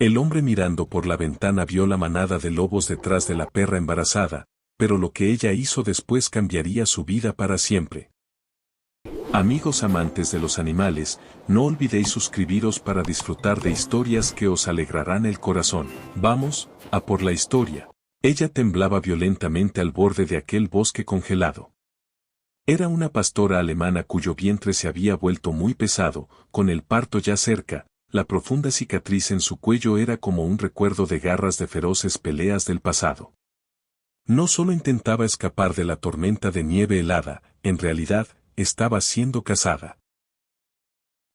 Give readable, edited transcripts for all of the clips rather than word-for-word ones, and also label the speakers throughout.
Speaker 1: El hombre mirando por la ventana vio la manada de lobos detrás de la perra embarazada, pero lo que ella hizo después cambiaría su vida para siempre. Amigos amantes de los animales, no olvidéis suscribiros para disfrutar de historias que os alegrarán el corazón. Vamos, a por la historia. Ella temblaba violentamente al borde de aquel bosque congelado. Era una pastora alemana cuyo vientre se había vuelto muy pesado, con el parto ya cerca. La profunda cicatriz en su cuello era como un recuerdo de garras de feroces peleas del pasado. No solo intentaba escapar de la tormenta de nieve helada, en realidad, estaba siendo cazada.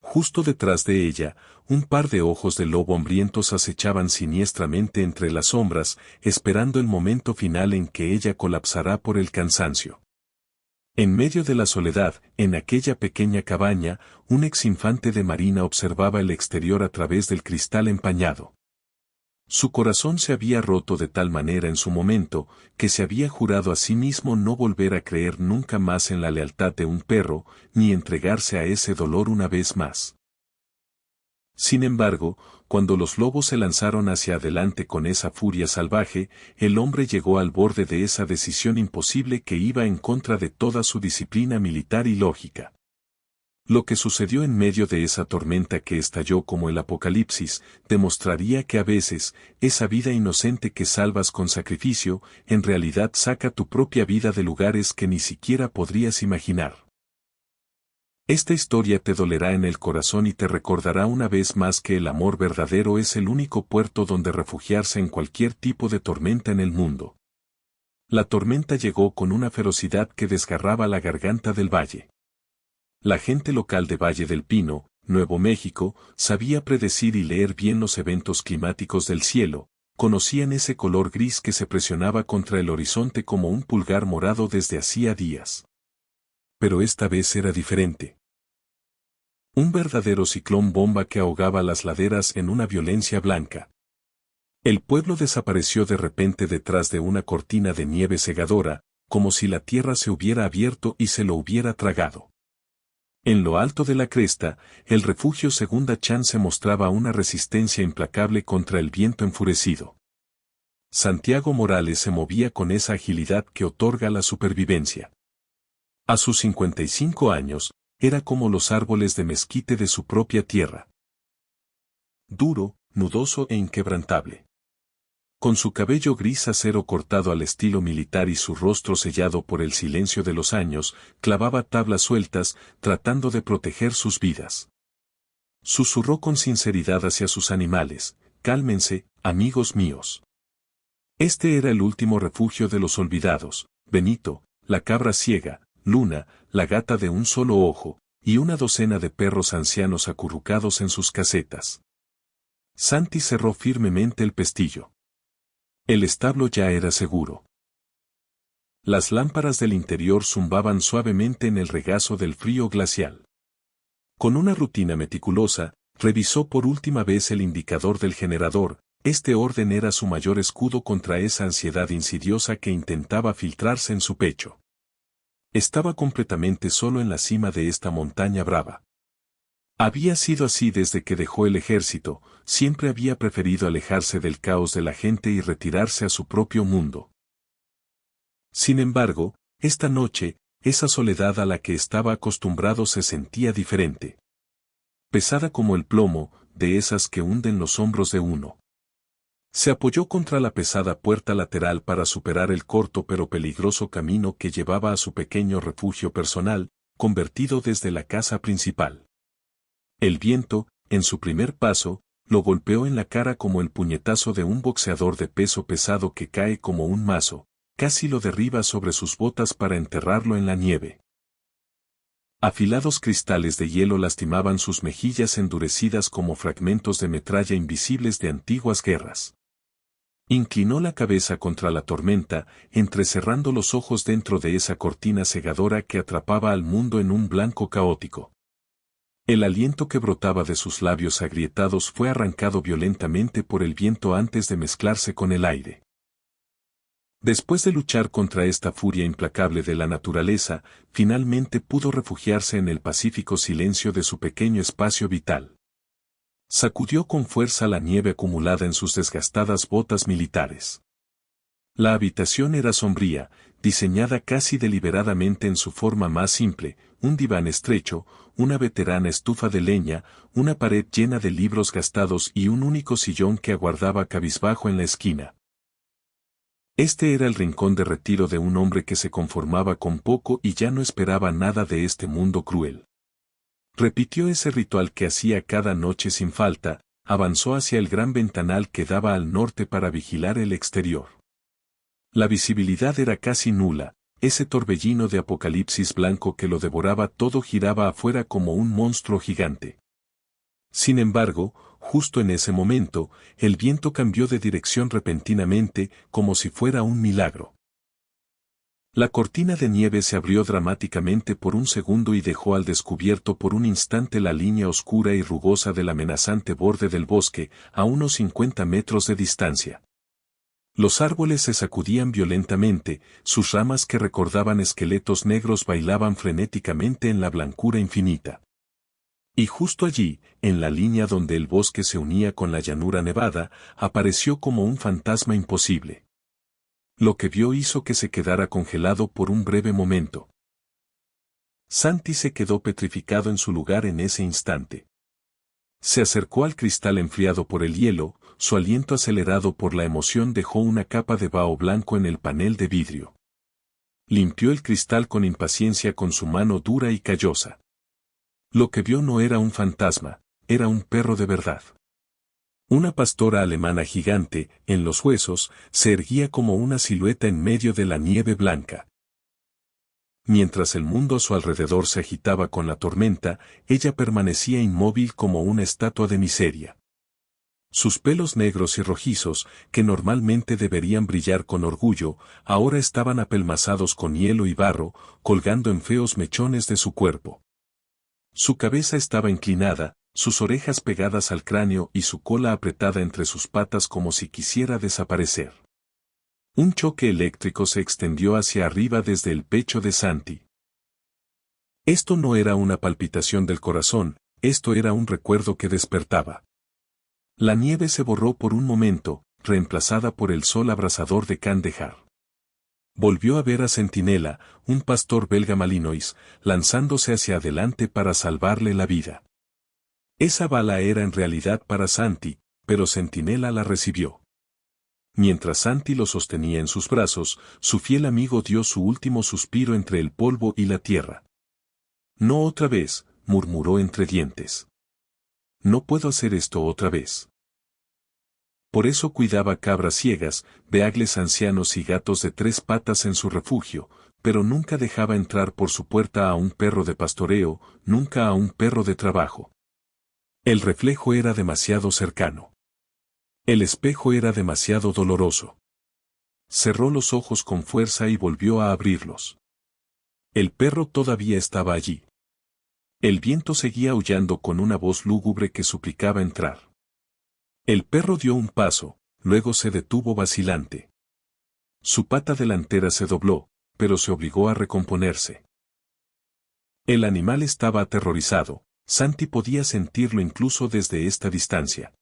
Speaker 1: Justo detrás de ella, un par de ojos de lobo hambrientos acechaban siniestramente entre las sombras, esperando el momento final en que ella colapsará por el cansancio. En medio de la soledad, en aquella pequeña cabaña, un exinfante de marina observaba el exterior a través del cristal empañado. Su corazón se había roto de tal manera en su momento, que se había jurado a sí mismo no volver a creer nunca más en la lealtad de un perro, ni entregarse a ese dolor una vez más. Sin embargo, cuando los lobos se lanzaron hacia adelante con esa furia salvaje, el hombre llegó al borde de esa decisión imposible que iba en contra de toda su disciplina militar y lógica. Lo que sucedió en medio de esa tormenta que estalló como el apocalipsis, demostraría que a veces, esa vida inocente que salvas con sacrificio, en realidad saca tu propia vida de lugares que ni siquiera podrías imaginar. Esta historia te dolerá en el corazón y te recordará una vez más que el amor verdadero es el único puerto donde refugiarse en cualquier tipo de tormenta en el mundo. La tormenta llegó con una ferocidad que desgarraba la garganta del valle. La gente local de Valle del Pino, Nuevo México, sabía predecir y leer bien los eventos climáticos del cielo, conocían ese color gris que se presionaba contra el horizonte como un pulgar morado desde hacía días. Pero esta vez era diferente. Un verdadero ciclón bomba que ahogaba las laderas en una violencia blanca. El pueblo desapareció de repente detrás de una cortina de nieve cegadora, como si la tierra se hubiera abierto y se lo hubiera tragado. En lo alto de la cresta, el refugio Segunda Chance mostraba una resistencia implacable contra el viento enfurecido. Santiago Morales se movía con esa agilidad que otorga la supervivencia. A sus 55 años, era como los árboles de mezquite de su propia tierra. Duro, nudoso e inquebrantable. Con su cabello gris acero cortado al estilo militar y su rostro sellado por el silencio de los años, clavaba tablas sueltas, tratando de proteger sus vidas. Susurró con sinceridad hacia sus animales: cálmense, amigos míos. Este era el último refugio de los olvidados: Benito, la cabra ciega, Luna, la gata de un solo ojo, y una docena de perros ancianos acurrucados en sus casetas. Santi cerró firmemente el pestillo. El establo ya era seguro. Las lámparas del interior zumbaban suavemente en el regazo del frío glacial. Con una rutina meticulosa, revisó por última vez el indicador del generador. Este orden era su mayor escudo contra esa ansiedad insidiosa que intentaba filtrarse en su pecho. Estaba completamente solo en la cima de esta montaña brava. Había sido así desde que dejó el ejército, siempre había preferido alejarse del caos de la gente y retirarse a su propio mundo. Sin embargo, esta noche, esa soledad a la que estaba acostumbrado se sentía diferente. Pesada como el plomo, de esas que hunden los hombros de uno. Se apoyó contra la pesada puerta lateral para superar el corto pero peligroso camino que llevaba a su pequeño refugio personal, convertido desde la casa principal. El viento, en su primer paso, lo golpeó en la cara como el puñetazo de un boxeador de peso pesado que cae como un mazo, casi lo derriba sobre sus botas para enterrarlo en la nieve. Afilados cristales de hielo lastimaban sus mejillas endurecidas como fragmentos de metralla invisibles de antiguas guerras. Inclinó la cabeza contra la tormenta, entrecerrando los ojos dentro de esa cortina cegadora que atrapaba al mundo en un blanco caótico. El aliento que brotaba de sus labios agrietados fue arrancado violentamente por el viento antes de mezclarse con el aire. Después de luchar contra esta furia implacable de la naturaleza, finalmente pudo refugiarse en el pacífico silencio de su pequeño espacio vital. Sacudió con fuerza la nieve acumulada en sus desgastadas botas militares. La habitación era sombría, diseñada casi deliberadamente en su forma más simple, un diván estrecho, una veterana estufa de leña, una pared llena de libros gastados y un único sillón que aguardaba cabizbajo en la esquina. Este era el rincón de retiro de un hombre que se conformaba con poco y ya no esperaba nada de este mundo cruel. Repitió ese ritual que hacía cada noche sin falta, avanzó hacia el gran ventanal que daba al norte para vigilar el exterior. La visibilidad era casi nula, ese torbellino de apocalipsis blanco que lo devoraba todo giraba afuera como un monstruo gigante. Sin embargo, justo en ese momento, el viento cambió de dirección repentinamente, como si fuera un milagro. La cortina de nieve se abrió dramáticamente por un segundo y dejó al descubierto por un instante la línea oscura y rugosa del amenazante borde del bosque, a unos 50 metros de distancia. Los árboles se sacudían violentamente, sus ramas que recordaban esqueletos negros bailaban frenéticamente en la blancura infinita. Y justo allí, en la línea donde el bosque se unía con la llanura nevada, apareció como un fantasma imposible. Lo que vio hizo que se quedara congelado por un breve momento. Santi se quedó petrificado en su lugar en ese instante. Se acercó al cristal enfriado por el hielo, su aliento acelerado por la emoción dejó una capa de vaho blanco en el panel de vidrio. Limpió el cristal con impaciencia con su mano dura y callosa. Lo que vio no era un fantasma, era un perro de verdad. Una pastora alemana gigante, en los huesos, se erguía como una silueta en medio de la nieve blanca. Mientras el mundo a su alrededor se agitaba con la tormenta, ella permanecía inmóvil como una estatua de miseria. Sus pelos negros y rojizos, que normalmente deberían brillar con orgullo, ahora estaban apelmazados con hielo y barro, colgando en feos mechones de su cuerpo. Su cabeza estaba inclinada, sus orejas pegadas al cráneo y su cola apretada entre sus patas como si quisiera desaparecer. Un choque eléctrico se extendió hacia arriba desde el pecho de Santi. Esto no era una palpitación del corazón, esto era un recuerdo que despertaba. La nieve se borró por un momento, reemplazada por el sol abrasador de Kandahar. Volvió a ver a Centinela, un pastor belga malinois, lanzándose hacia adelante para salvarle la vida. Esa bala era en realidad para Santi, pero Centinela la recibió. Mientras Santi lo sostenía en sus brazos, su fiel amigo dio su último suspiro entre el polvo y la tierra. No otra vez, murmuró entre dientes. No puedo hacer esto otra vez. Por eso cuidaba cabras ciegas, beagles ancianos y gatos de 3 patas en su refugio, pero nunca dejaba entrar por su puerta a un perro de pastoreo, nunca a un perro de trabajo. El reflejo era demasiado cercano. El espejo era demasiado doloroso. Cerró los ojos con fuerza y volvió a abrirlos. El perro todavía estaba allí. El viento seguía aullando con una voz lúgubre que suplicaba entrar. El perro dio un paso, luego se detuvo vacilante. Su pata delantera se dobló, pero se obligó a recomponerse. El animal estaba aterrorizado, Santi podía sentirlo incluso desde esta distancia.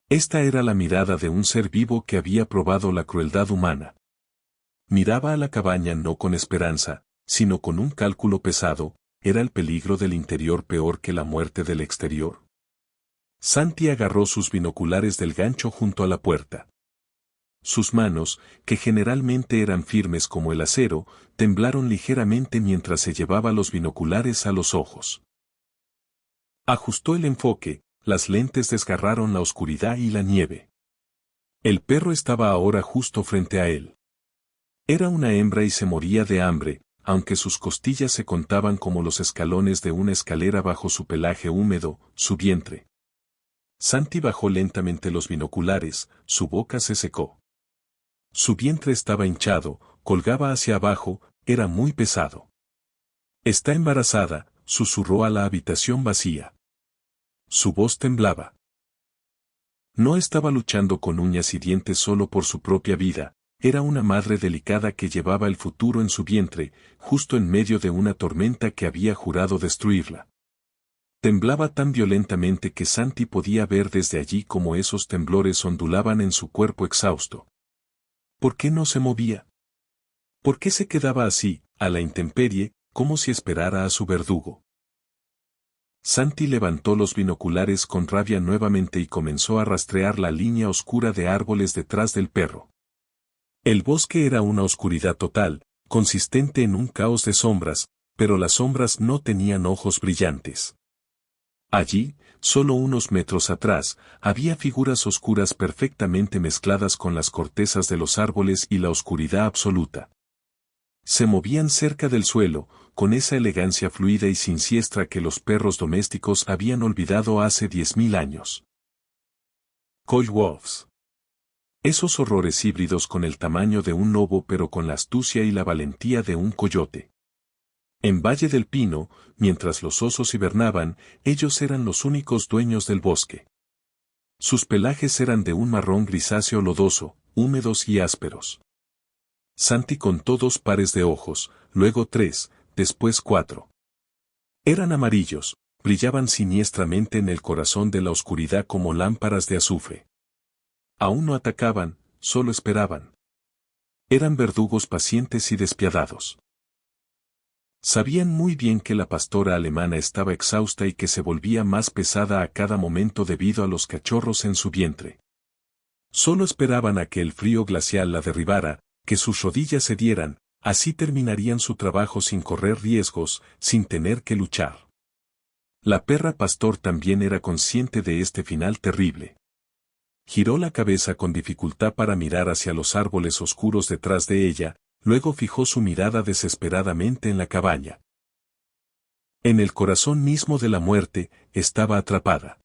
Speaker 1: Esta era la mirada de un ser vivo que había probado la crueldad humana. Miraba a la cabaña no con esperanza, sino con un cálculo pesado, ¿era el peligro del interior peor que la muerte del exterior? Santi agarró sus binoculares del gancho junto a la puerta. Sus manos, que generalmente eran firmes como el acero, temblaron ligeramente mientras se llevaba los binoculares a los ojos. Ajustó el enfoque, las lentes desgarraron la oscuridad y la nieve. El perro estaba ahora justo frente a él. Era una hembra y se moría de hambre, aunque sus costillas se contaban como los escalones de una escalera bajo su pelaje húmedo, su vientre. Santi bajó lentamente los binoculares, su boca se secó. Su vientre estaba hinchado, colgaba hacia abajo, era muy pesado. Está embarazada, susurró a la habitación vacía. Su voz temblaba. No estaba luchando con uñas y dientes solo por su propia vida, era una madre delicada que llevaba el futuro en su vientre, justo en medio de una tormenta que había jurado destruirla. Temblaba tan violentamente que Santi podía ver desde allí cómo esos temblores ondulaban en su cuerpo exhausto. ¿Por qué no se movía? ¿Por qué se quedaba así, a la intemperie, como si esperara a su verdugo? Santi levantó los binoculares con rabia nuevamente y comenzó a rastrear la línea oscura de árboles detrás del perro. El bosque era una oscuridad total, consistente en un caos de sombras, pero las sombras no tenían ojos brillantes. Allí, solo unos metros atrás, había figuras oscuras perfectamente mezcladas con las cortezas de los árboles y la oscuridad absoluta. Se movían cerca del suelo, con esa elegancia fluida y siniestra que los perros domésticos habían olvidado hace 10.000 años. Coy Wolves. Esos horrores híbridos con el tamaño de un lobo pero con la astucia y la valentía de un coyote. En Valle del Pino, mientras los osos hibernaban, ellos eran los únicos dueños del bosque. Sus pelajes eran de un marrón grisáceo lodoso, húmedos y ásperos. Santi contó 2 pares de ojos, luego 3, después 4. Eran amarillos, brillaban siniestramente en el corazón de la oscuridad como lámparas de azufre. Aún no atacaban, solo esperaban. Eran verdugos pacientes y despiadados. Sabían muy bien que la pastora alemana estaba exhausta y que se volvía más pesada a cada momento debido a los cachorros en su vientre. Solo esperaban a que el frío glacial la derribara, que sus rodillas cedieran, así terminarían su trabajo sin correr riesgos, sin tener que luchar. La perra pastor también era consciente de este final terrible. Giró la cabeza con dificultad para mirar hacia los árboles oscuros detrás de ella, luego fijó su mirada desesperadamente en la cabaña. En el corazón mismo de la muerte, estaba atrapada.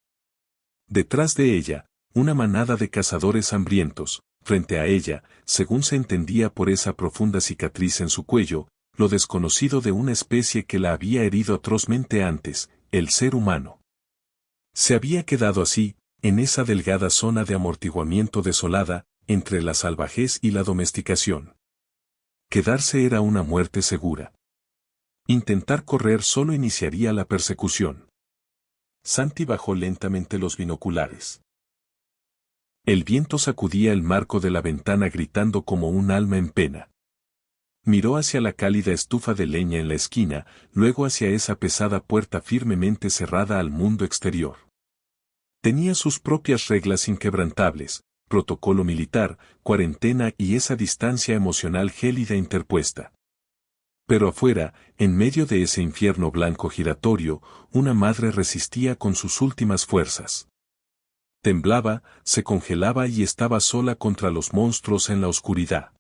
Speaker 1: Detrás de ella, una manada de cazadores hambrientos, frente a ella, según se entendía por esa profunda cicatriz en su cuello, lo desconocido de una especie que la había herido atrozmente antes, el ser humano. Se había quedado así, en esa delgada zona de amortiguamiento desolada, entre la salvajez y la domesticación. Quedarse era una muerte segura. Intentar correr solo iniciaría la persecución. Santi bajó lentamente los binoculares. El viento sacudía el marco de la ventana gritando como un alma en pena. Miró hacia la cálida estufa de leña en la esquina, luego hacia esa pesada puerta firmemente cerrada al mundo exterior. Tenía sus propias reglas inquebrantables, protocolo militar, cuarentena y esa distancia emocional gélida interpuesta. Pero afuera, en medio de ese infierno blanco giratorio, una madre resistía con sus últimas fuerzas. Temblaba, se congelaba y estaba sola contra los monstruos en la oscuridad.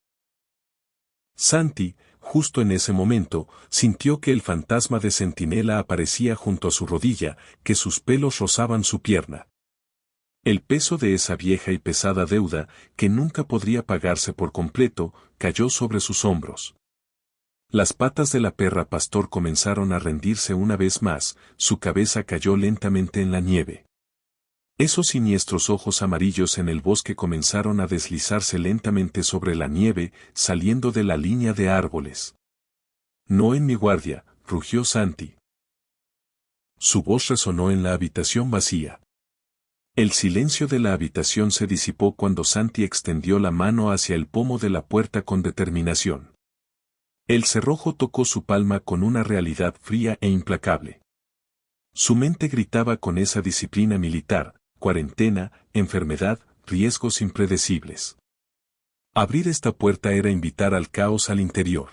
Speaker 1: Santi, justo en ese momento, sintió que el fantasma de Centinela aparecía junto a su rodilla, que sus pelos rozaban su pierna. El peso de esa vieja y pesada deuda, que nunca podría pagarse por completo, cayó sobre sus hombros. Las patas de la perra pastor comenzaron a rendirse una vez más, su cabeza cayó lentamente en la nieve. Esos siniestros ojos amarillos en el bosque comenzaron a deslizarse lentamente sobre la nieve, saliendo de la línea de árboles. No en mi guardia, rugió Santi. Su voz resonó en la habitación vacía. El silencio de la habitación se disipó cuando Santi extendió la mano hacia el pomo de la puerta con determinación. El cerrojo tocó su palma con una realidad fría e implacable. Su mente gritaba con esa disciplina militar, cuarentena, enfermedad, riesgos impredecibles. Abrir esta puerta era invitar al caos al interior.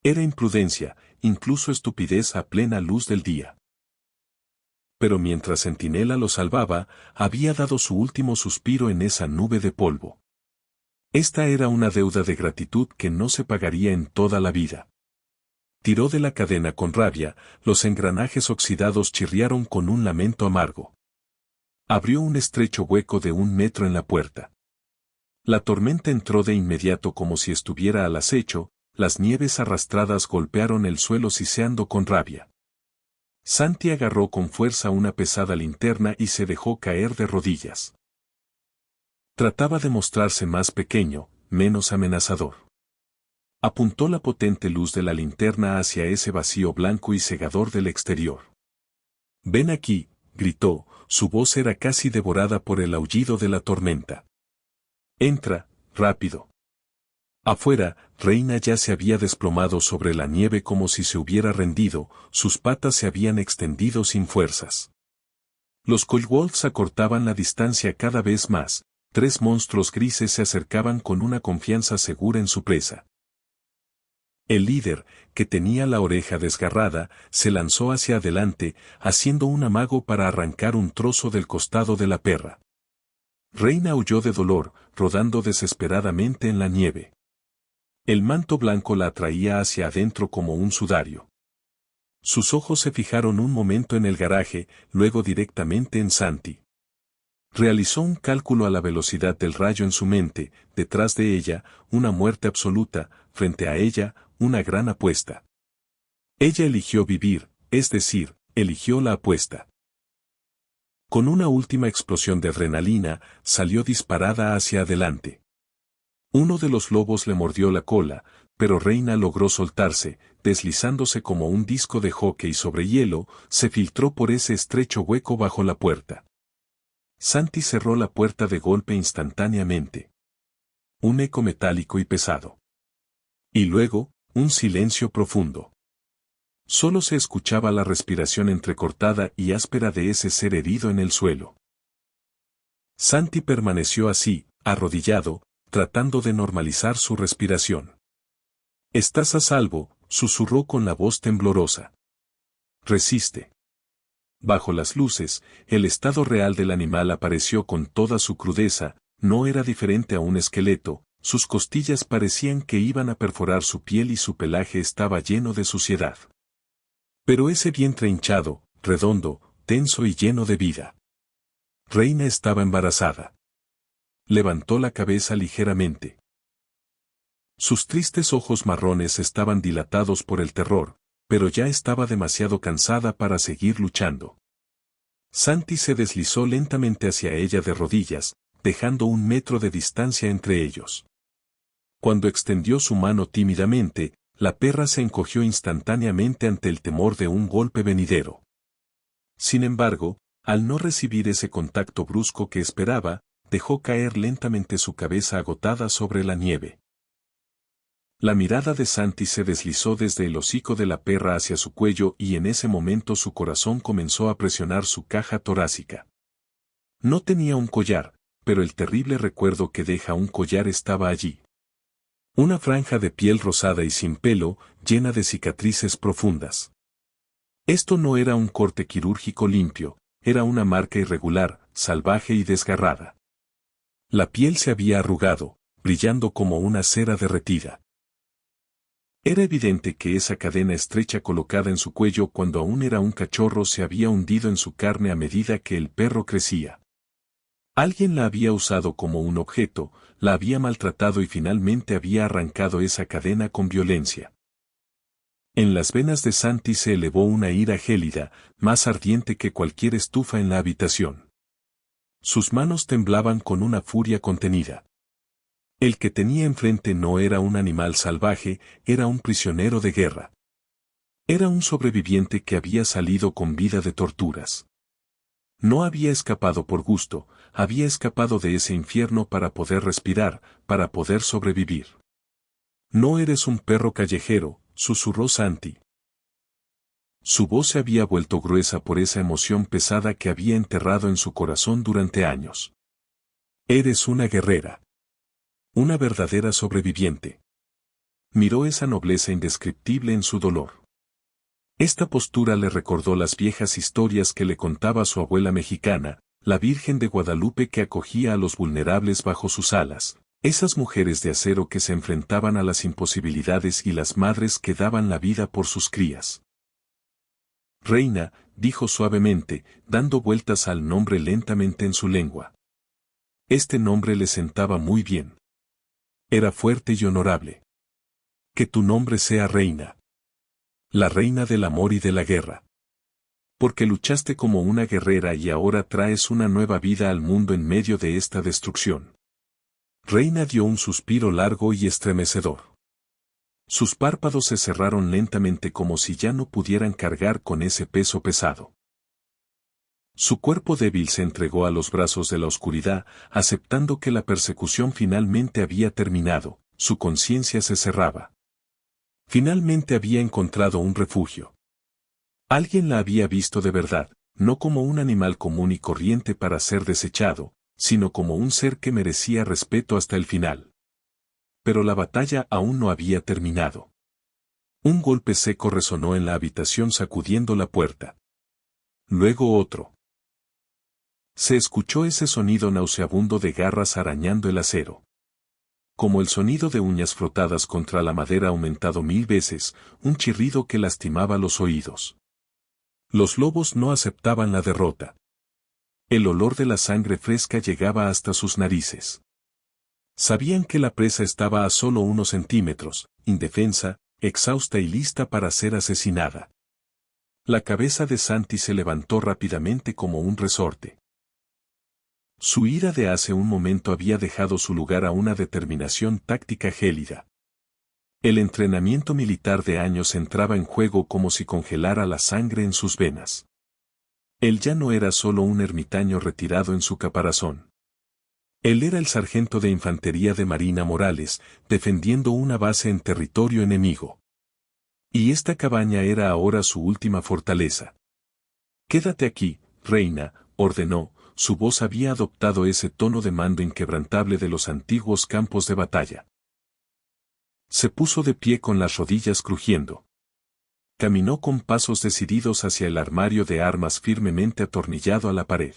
Speaker 1: Era imprudencia, incluso estupidez a plena luz del día. Pero mientras Centinela lo salvaba, había dado su último suspiro en esa nube de polvo. Esta era una deuda de gratitud que no se pagaría en toda la vida. Tiró de la cadena con rabia, los engranajes oxidados chirriaron con un lamento amargo. Abrió un estrecho hueco de 1 metro en la puerta. La tormenta entró de inmediato como si estuviera al acecho, las nieves arrastradas golpearon el suelo siseando con rabia. Santi agarró con fuerza una pesada linterna y se dejó caer de rodillas. Trataba de mostrarse más pequeño, menos amenazador. Apuntó la potente luz de la linterna hacia ese vacío blanco y cegador del exterior. Ven aquí, gritó, su voz era casi devorada por el aullido de la tormenta. Entra, rápido. Afuera, Reina ya se había desplomado sobre la nieve como si se hubiera rendido, sus patas se habían extendido sin fuerzas. Los Coldwolves acortaban la distancia cada vez más, 3 monstruos grises se acercaban con una confianza segura en su presa. El líder, que tenía la oreja desgarrada, se lanzó hacia adelante, haciendo un amago para arrancar un trozo del costado de la perra. Reina huyó de dolor, rodando desesperadamente en la nieve. El manto blanco la atraía hacia adentro como un sudario. Sus ojos se fijaron un momento en el garaje, luego directamente en Santi. Realizó un cálculo a la velocidad del rayo en su mente, detrás de ella, una muerte absoluta, frente a ella, una gran apuesta. Ella eligió vivir, es decir, eligió la apuesta. Con una última explosión de adrenalina, salió disparada hacia adelante. Uno de los lobos le mordió la cola, pero Reina logró soltarse, deslizándose como un disco de hockey sobre hielo, se filtró por ese estrecho hueco bajo la puerta. Santi cerró la puerta de golpe instantáneamente. Un eco metálico y pesado. Y luego, un silencio profundo. Solo se escuchaba la respiración entrecortada y áspera de ese ser herido en el suelo. Santi permaneció así, arrodillado, tratando de normalizar su respiración. «Estás a salvo», susurró con la voz temblorosa. «Resiste». Bajo las luces, el estado real del animal apareció con toda su crudeza, no era diferente a un esqueleto, sus costillas parecían que iban a perforar su piel y su pelaje estaba lleno de suciedad. Pero ese vientre hinchado, redondo, tenso y lleno de vida. Reina estaba embarazada. Levantó la cabeza ligeramente. Sus tristes ojos marrones estaban dilatados por el terror, pero ya estaba demasiado cansada para seguir luchando. Santi se deslizó lentamente hacia ella de rodillas, dejando 1 metro de distancia entre ellos. Cuando extendió su mano tímidamente, la perra se encogió instantáneamente ante el temor de un golpe venidero. Sin embargo, al no recibir ese contacto brusco que esperaba, dejó caer lentamente su cabeza agotada sobre la nieve. La mirada de Santi se deslizó desde el hocico de la perra hacia su cuello y en ese momento su corazón comenzó a presionar su caja torácica. No tenía un collar, pero el terrible recuerdo que deja un collar estaba allí. Una franja de piel rosada y sin pelo, llena de cicatrices profundas. Esto no era un corte quirúrgico limpio, era una marca irregular, salvaje y desgarrada. La piel se había arrugado, brillando como una cera derretida. Era evidente que esa cadena estrecha colocada en su cuello cuando aún era un cachorro se había hundido en su carne a medida que el perro crecía. Alguien la había usado como un objeto, la había maltratado y finalmente había arrancado esa cadena con violencia. En las venas de Santi se elevó una ira gélida, más ardiente que cualquier estufa en la habitación. Sus manos temblaban con una furia contenida. El que tenía enfrente no era un animal salvaje, era un prisionero de guerra. Era un sobreviviente que había salido con vida de torturas. No había escapado por gusto, había escapado de ese infierno para poder respirar, para poder sobrevivir. «No eres un perro callejero», susurró Santi. Su voz se había vuelto gruesa por esa emoción pesada que había enterrado en su corazón durante años. «Eres una guerrera. Una verdadera sobreviviente». Miró esa nobleza indescriptible en su dolor. Esta postura le recordó las viejas historias que le contaba su abuela mexicana, la Virgen de Guadalupe que acogía a los vulnerables bajo sus alas, esas mujeres de acero que se enfrentaban a las imposibilidades y las madres que daban la vida por sus crías. «Reina», dijo suavemente, dando vueltas al nombre lentamente en su lengua. Este nombre le sentaba muy bien. Era fuerte y honorable. «Que tu nombre sea Reina. La reina del amor y de la guerra. Porque luchaste como una guerrera y ahora traes una nueva vida al mundo en medio de esta destrucción». Reina dio un suspiro largo y estremecedor. Sus párpados se cerraron lentamente como si ya no pudieran cargar con ese peso pesado. Su cuerpo débil se entregó a los brazos de la oscuridad, aceptando que la persecución finalmente había terminado, su conciencia se cerraba. Finalmente había encontrado un refugio. Alguien la había visto de verdad, no como un animal común y corriente para ser desechado, sino como un ser que merecía respeto hasta el final. Pero la batalla aún no había terminado. Un golpe seco resonó en la habitación sacudiendo la puerta. Luego otro. Se escuchó ese sonido nauseabundo de garras arañando el acero. Como el sonido de uñas frotadas contra la madera aumentado 1000 veces, un chirrido que lastimaba los oídos. Los lobos no aceptaban la derrota. El olor de la sangre fresca llegaba hasta sus narices. Sabían que la presa estaba a solo unos centímetros, indefensa, exhausta y lista para ser asesinada. La cabeza de Santi se levantó rápidamente como un resorte. Su ira de hace un momento había dejado su lugar a una determinación táctica gélida. El entrenamiento militar de años entraba en juego como si congelara la sangre en sus venas. Él ya no era solo un ermitaño retirado en su caparazón. Él era el sargento de infantería de Marina Morales, defendiendo una base en territorio enemigo. Y esta cabaña era ahora su última fortaleza. «Quédate aquí, reina», ordenó, su voz había adoptado ese tono de mando inquebrantable de los antiguos campos de batalla. Se puso de pie con las rodillas crujiendo. Caminó con pasos decididos hacia el armario de armas firmemente atornillado a la pared.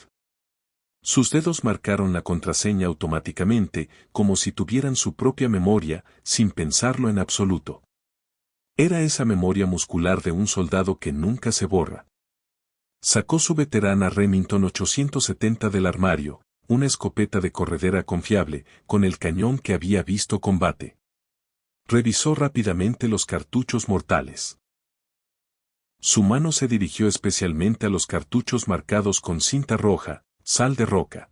Speaker 1: Sus dedos marcaron la contraseña automáticamente, como si tuvieran su propia memoria, sin pensarlo en absoluto. Era esa memoria muscular de un soldado que nunca se borra. Sacó su veterana Remington 870 del armario, una escopeta de corredera confiable, con el cañón que había visto combate. Revisó rápidamente los cartuchos mortales. Su mano se dirigió especialmente a los cartuchos marcados con cinta roja, sal de roca.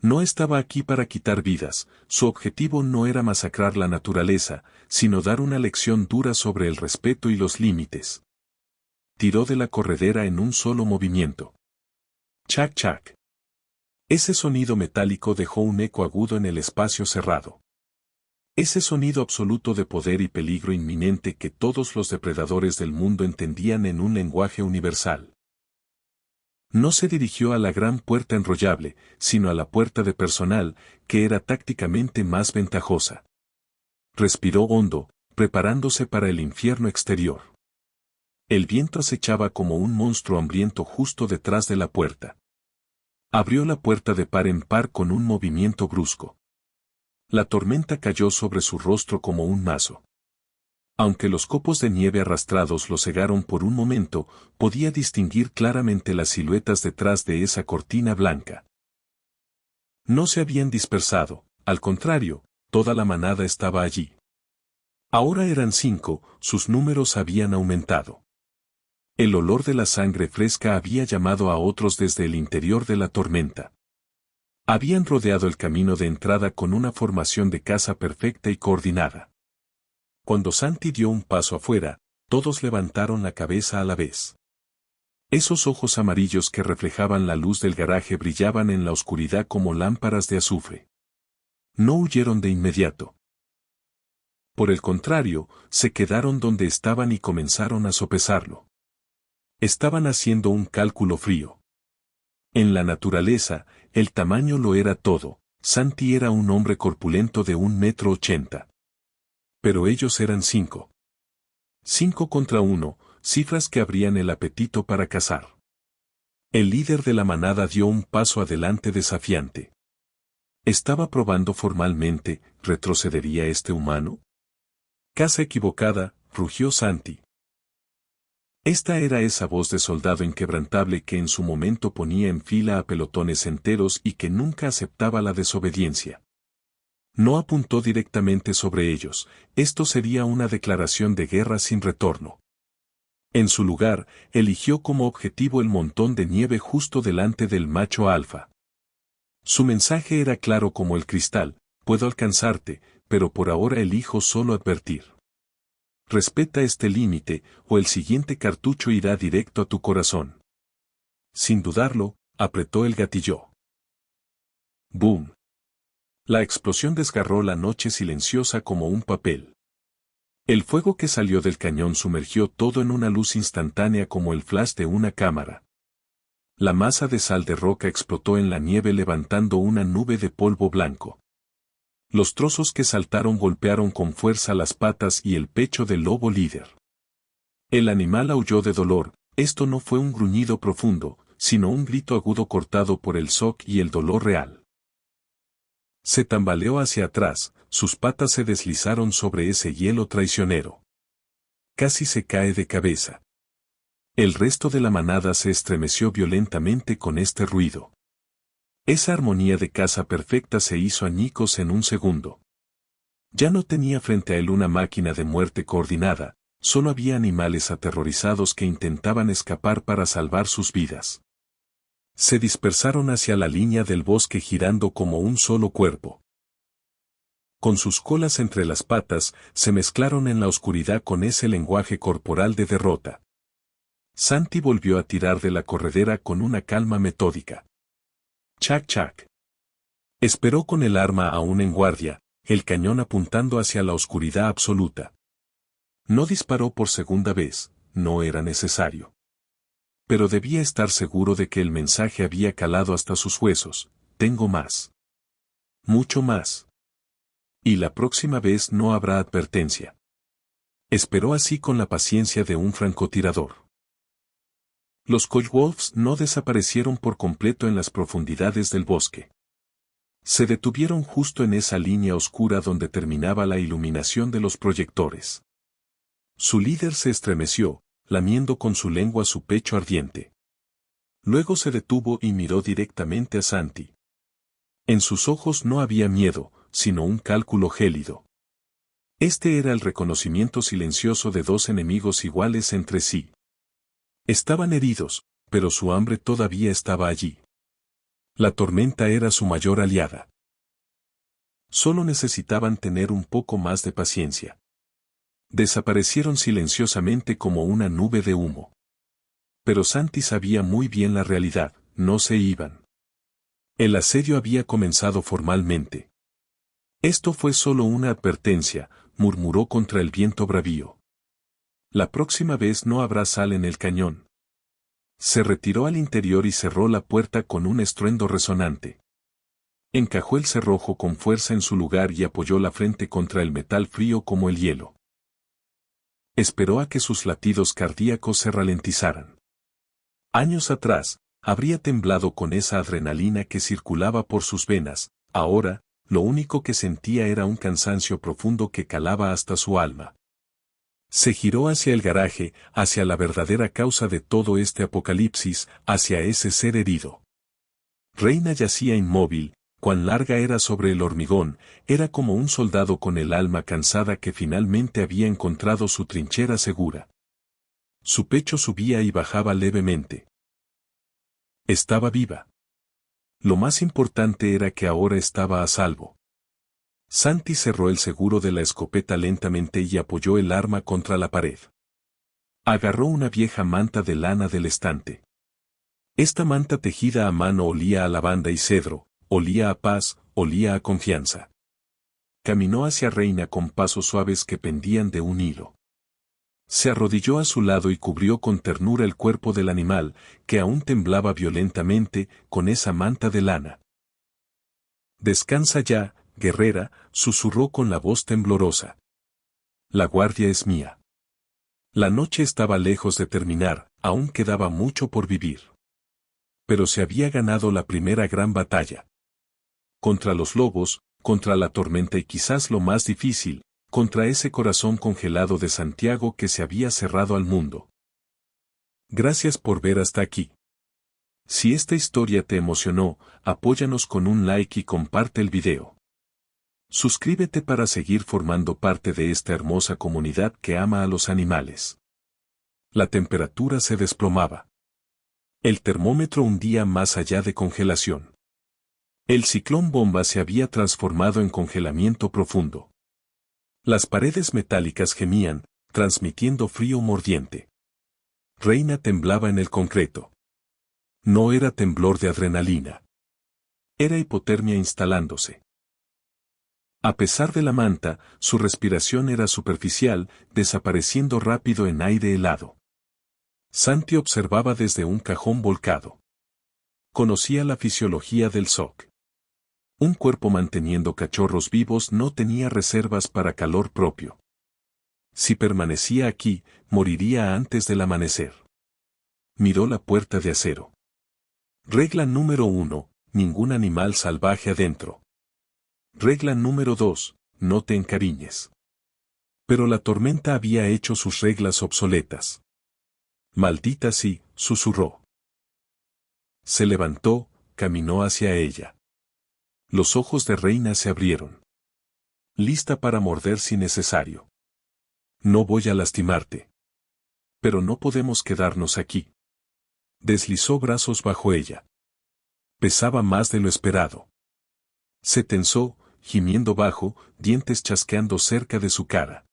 Speaker 1: No estaba aquí para quitar vidas, su objetivo no era masacrar la naturaleza, sino dar una lección dura sobre el respeto y los límites. Tiró de la corredera en un solo movimiento. Chac chac. Ese sonido metálico dejó un eco agudo en el espacio cerrado. Ese sonido absoluto de poder y peligro inminente que todos los depredadores del mundo entendían en un lenguaje universal. No se dirigió a la gran puerta enrollable, sino a la puerta de personal, que era tácticamente más ventajosa. Respiró hondo, preparándose para el infierno exterior. El viento acechaba como un monstruo hambriento justo detrás de la puerta. Abrió la puerta de par en par con un movimiento brusco. La tormenta cayó sobre su rostro como un mazo. Aunque los copos de nieve arrastrados lo cegaron por un momento, podía distinguir claramente las siluetas detrás de esa cortina blanca. No se habían dispersado, al contrario, toda la manada estaba allí. Ahora eran 5, sus números habían aumentado. El olor de la sangre fresca había llamado a otros desde el interior de la tormenta. Habían rodeado el camino de entrada con una formación de caza perfecta y coordinada. Cuando Santi dio un paso afuera, todos levantaron la cabeza a la vez. Esos ojos amarillos que reflejaban la luz del garaje brillaban en la oscuridad como lámparas de azufre. No huyeron de inmediato. Por el contrario, se quedaron donde estaban y comenzaron a sopesarlo. Estaban haciendo un cálculo frío. En la naturaleza, el tamaño lo era todo. Santi era un hombre corpulento de 1,80 m. Pero ellos eran 5. 5 contra 1, cifras que abrían el apetito para cazar. El líder de la manada dio un paso adelante desafiante. Estaba probando formalmente, ¿retrocedería este humano? Caza equivocada, rugió Santi. Esta era esa voz de soldado inquebrantable que en su momento ponía en fila a pelotones enteros y que nunca aceptaba la desobediencia. No apuntó directamente sobre ellos, esto sería una declaración de guerra sin retorno. En su lugar, eligió como objetivo el montón de nieve justo delante del macho alfa. Su mensaje era claro como el cristal: puedo alcanzarte, pero por ahora elijo solo advertir. Respeta este límite, o el siguiente cartucho irá directo a tu corazón. Sin dudarlo, apretó el gatillo. ¡Boom! La explosión desgarró la noche silenciosa como un papel. El fuego que salió del cañón sumergió todo en una luz instantánea como el flash de una cámara. La masa de sal de roca explotó en la nieve levantando una nube de polvo blanco. Los trozos que saltaron golpearon con fuerza las patas y el pecho del lobo líder. El animal aulló de dolor. Esto no fue un gruñido profundo, sino un grito agudo cortado por el shock y el dolor real. Se tambaleó hacia atrás, sus patas se deslizaron sobre ese hielo traicionero. Casi se cae de cabeza. El resto de la manada se estremeció violentamente con este ruido. Esa armonía de caza perfecta se hizo añicos en un segundo. Ya no tenía frente a él una máquina de muerte coordinada, solo había animales aterrorizados que intentaban escapar para salvar sus vidas. Se dispersaron hacia la línea del bosque girando como un solo cuerpo. Con sus colas entre las patas, se mezclaron en la oscuridad con ese lenguaje corporal de derrota. Santi volvió a tirar de la corredera con una calma metódica. Chac chac. Esperó con el arma aún en guardia, el cañón apuntando hacia la oscuridad absoluta. No disparó por segunda vez, no era necesario. Pero debía estar seguro de que el mensaje había calado hasta sus huesos. Tengo más. Mucho más. Y la próxima vez no habrá advertencia. Esperó así con la paciencia de un francotirador. Los Coyotes no desaparecieron por completo en las profundidades del bosque. Se detuvieron justo en esa línea oscura donde terminaba la iluminación de los proyectores. Su líder se estremeció, lamiendo con su lengua su pecho ardiente. Luego se detuvo y miró directamente a Santi. En sus ojos no había miedo, sino un cálculo gélido. Este era el reconocimiento silencioso de dos enemigos iguales entre sí. Estaban heridos, pero su hambre todavía estaba allí. La tormenta era su mayor aliada. Solo necesitaban tener un poco más de paciencia. Desaparecieron silenciosamente como una nube de humo. Pero Santi sabía muy bien la realidad, no se iban. El asedio había comenzado formalmente. Esto fue solo una advertencia, murmuró contra el viento bravío. La próxima vez no habrá sal en el cañón. Se retiró al interior y cerró la puerta con un estruendo resonante. Encajó el cerrojo con fuerza en su lugar y apoyó la frente contra el metal frío como el hielo. Esperó a que sus latidos cardíacos se ralentizaran. Años atrás, habría temblado con esa adrenalina que circulaba por sus venas, ahora, lo único que sentía era un cansancio profundo que calaba hasta su alma. Se giró hacia el garaje, hacia la verdadera causa de todo este apocalipsis, hacia ese ser herido. Reina yacía inmóvil, cuán larga era sobre el hormigón, era como un soldado con el alma cansada que finalmente había encontrado su trinchera segura. Su pecho subía y bajaba levemente. Estaba viva. Lo más importante era que ahora estaba a salvo. Santi cerró el seguro de la escopeta lentamente y apoyó el arma contra la pared. Agarró una vieja manta de lana del estante. Esta manta tejida a mano olía a lavanda y cedro, olía a paz, olía a confianza. Caminó hacia Reina con pasos suaves que pendían de un hilo. Se arrodilló a su lado y cubrió con ternura el cuerpo del animal, que aún temblaba violentamente, con esa manta de lana. Descansa ya, guerrera, susurró con la voz temblorosa. La guardia es mía. La noche estaba lejos de terminar, aún quedaba mucho por vivir. Pero se había ganado la primera gran batalla. Contra los lobos, contra la tormenta y quizás lo más difícil, contra ese corazón congelado de Santiago que se había cerrado al mundo. Gracias por ver hasta aquí. Si esta historia te emocionó, apóyanos con un like y comparte el video. Suscríbete para seguir formando parte de esta hermosa comunidad que ama a los animales. La temperatura se desplomaba. El termómetro hundía más allá de congelación. El ciclón bomba se había transformado en congelamiento profundo. Las paredes metálicas gemían, transmitiendo frío mordiente. Reina temblaba en el concreto. No era temblor de adrenalina. Era hipotermia instalándose. A pesar de la manta, su respiración era superficial, desapareciendo rápido en aire helado. Santi observaba desde un cajón volcado. Conocía la fisiología del shock. Un cuerpo manteniendo cachorros vivos no tenía reservas para calor propio. Si permanecía aquí, moriría antes del amanecer. Miró la puerta de acero. Regla número 1, ningún animal salvaje adentro. Regla número 2, no te encariñes. Pero la tormenta había hecho sus reglas obsoletas. Maldita sí, susurró. Se levantó, caminó hacia ella. Los ojos de Reina se abrieron. Lista para morder si necesario. No voy a lastimarte. Pero no podemos quedarnos aquí. Deslizó brazos bajo ella. Pesaba más de lo esperado. Se tensó, gimiendo bajo, dientes chasqueando cerca de su cara.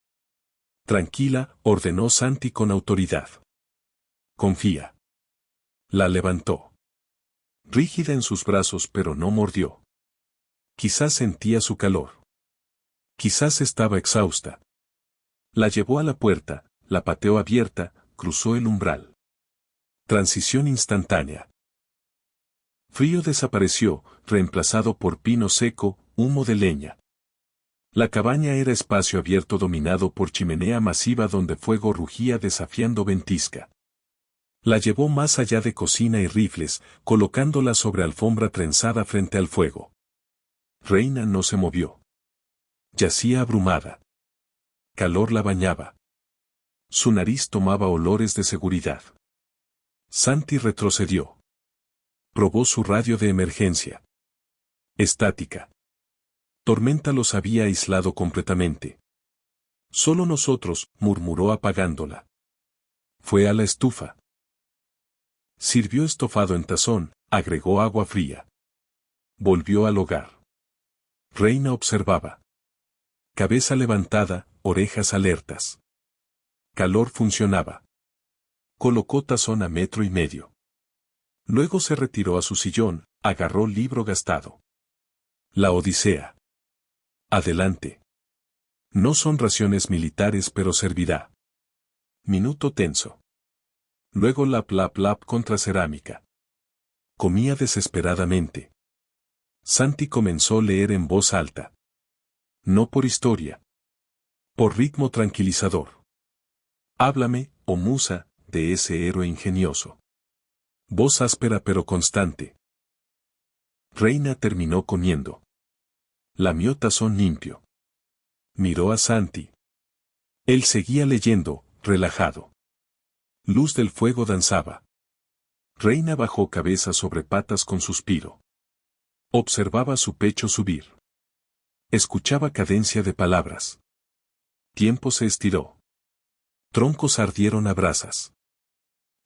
Speaker 1: Tranquila, ordenó Santi con autoridad. Confía. La levantó. Rígida en sus brazos pero no mordió. Quizás sentía su calor. Quizás estaba exhausta. La llevó a la puerta, la pateó abierta, cruzó el umbral. Transición instantánea. Frío desapareció, reemplazado por pino seco, humo de leña. La cabaña era espacio abierto dominado por chimenea masiva donde fuego rugía desafiando ventisca. La llevó más allá de cocina y rifles, colocándola sobre alfombra trenzada frente al fuego. Reina no se movió. Yacía abrumada. Calor la bañaba. Su nariz tomaba olores de seguridad. Santi retrocedió. Probó su radio de emergencia. Estática. Tormenta los había aislado completamente. Solo nosotros, murmuró apagándola. Fue a la estufa. Sirvió estofado en tazón, agregó agua fría. Volvió al hogar. Reina observaba. Cabeza levantada, orejas alertas. Calor funcionaba. Colocó tazón a 1,5 metros. Luego se retiró a su sillón, agarró libro gastado. La Odisea. Adelante. No son raciones militares pero servirá. Minuto tenso. Luego lap contra cerámica. Comía desesperadamente. Santi comenzó a leer en voz alta. No por historia. Por ritmo tranquilizador. Háblame, oh musa, de ese héroe ingenioso. Voz áspera pero constante. Reina terminó comiendo. Lamió tazón limpio. Miró a Santi. Él seguía leyendo, relajado. Luz del fuego danzaba. Reina bajó cabeza sobre patas con suspiro. Observaba su pecho subir. Escuchaba cadencia de palabras. Tiempo se estiró. Troncos ardieron a brasas.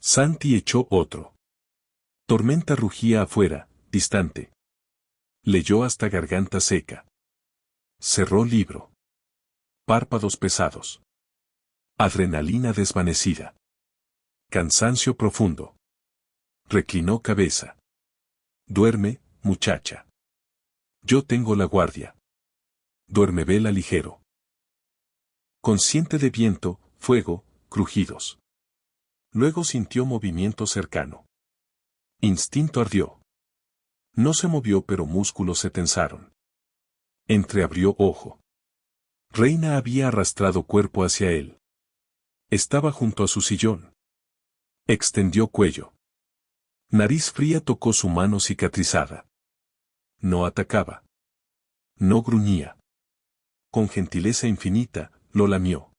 Speaker 1: Santi echó otro. Tormenta rugía afuera, distante. Leyó hasta garganta seca. Cerró libro. Párpados pesados. Adrenalina desvanecida. Cansancio profundo. Reclinó cabeza. Duerme, muchacha. Yo tengo la guardia. Duerme vela ligero. Consciente de viento, fuego, crujidos. Luego sintió movimiento cercano. Instinto ardió. No se movió pero músculos se tensaron. Entreabrió ojo. Reina había arrastrado cuerpo hacia él. Estaba junto a su sillón. Extendió cuello. Nariz fría tocó su mano cicatrizada. No atacaba. No gruñía. Con gentileza infinita, lo lamió.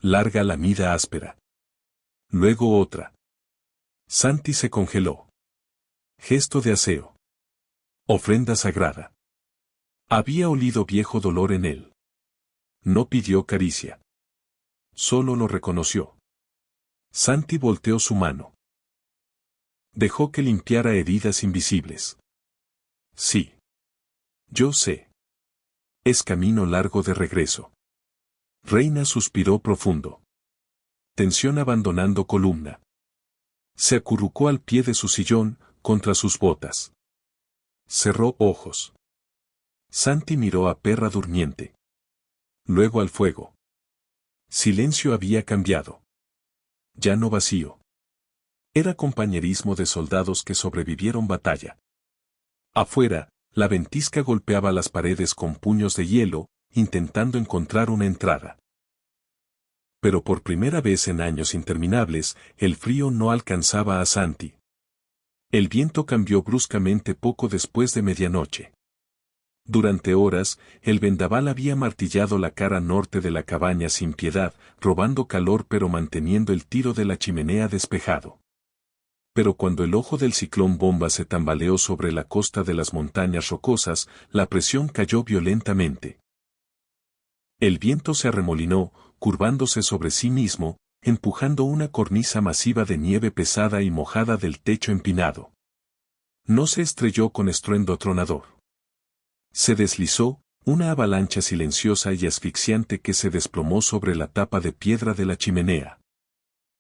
Speaker 1: Larga lamida áspera. Luego otra. Santi se congeló. Gesto de aseo. Ofrenda sagrada. Había olido viejo dolor en él. No pidió caricia. Solo lo reconoció. Santi volteó su mano. Dejó que limpiara heridas invisibles. Sí. Yo sé. Es camino largo de regreso. Reina suspiró profundo. Tensión abandonando columna. Se acurrucó al pie de su sillón, contra sus botas. Cerró ojos. Santi miró a Perra durmiente. Luego al fuego. Silencio había cambiado. Ya no vacío. Era compañerismo de soldados que sobrevivieron batalla. Afuera, la ventisca golpeaba las paredes con puños de hielo, intentando encontrar una entrada. Pero por primera vez en años interminables, el frío no alcanzaba a Santi. El viento cambió bruscamente poco después de medianoche. Durante horas, el vendaval había martillado la cara norte de la cabaña sin piedad, robando calor pero manteniendo el tiro de la chimenea despejado. Pero cuando el ojo del ciclón bomba se tambaleó sobre la costa de las montañas rocosas, la presión cayó violentamente. El viento se arremolinó, curvándose sobre sí mismo, empujando una cornisa masiva de nieve pesada y mojada del techo empinado. No se estrelló con estruendo tronador. Se deslizó, una avalancha silenciosa y asfixiante que se desplomó sobre la tapa de piedra de la chimenea.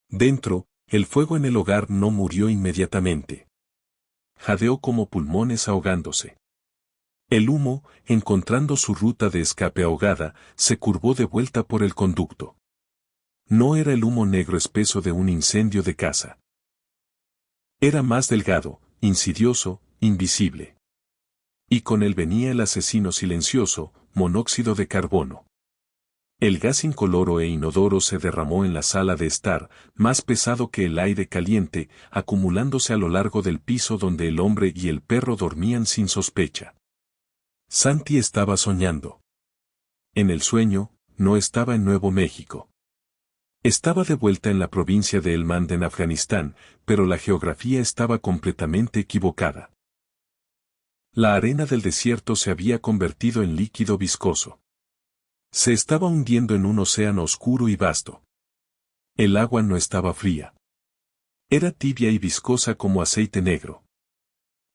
Speaker 1: Dentro, el fuego en el hogar no murió inmediatamente. Jadeó como pulmones ahogándose. El humo, encontrando su ruta de escape ahogada, se curvó de vuelta por el conducto. No era el humo negro espeso de un incendio de casa. Era más delgado, insidioso, invisible. Y con él venía el asesino silencioso, monóxido de carbono. El gas incoloro e inodoro se derramó en la sala de estar, más pesado que el aire caliente, acumulándose a lo largo del piso donde el hombre y el perro dormían sin sospecha. Santi estaba soñando. En el sueño, no estaba en Nuevo México. Estaba de vuelta en la provincia de Helmand en Afganistán, pero la geografía estaba completamente equivocada. La arena del desierto se había convertido en líquido viscoso. Se estaba hundiendo en un océano oscuro y vasto. El agua no estaba fría. Era tibia y viscosa como aceite negro.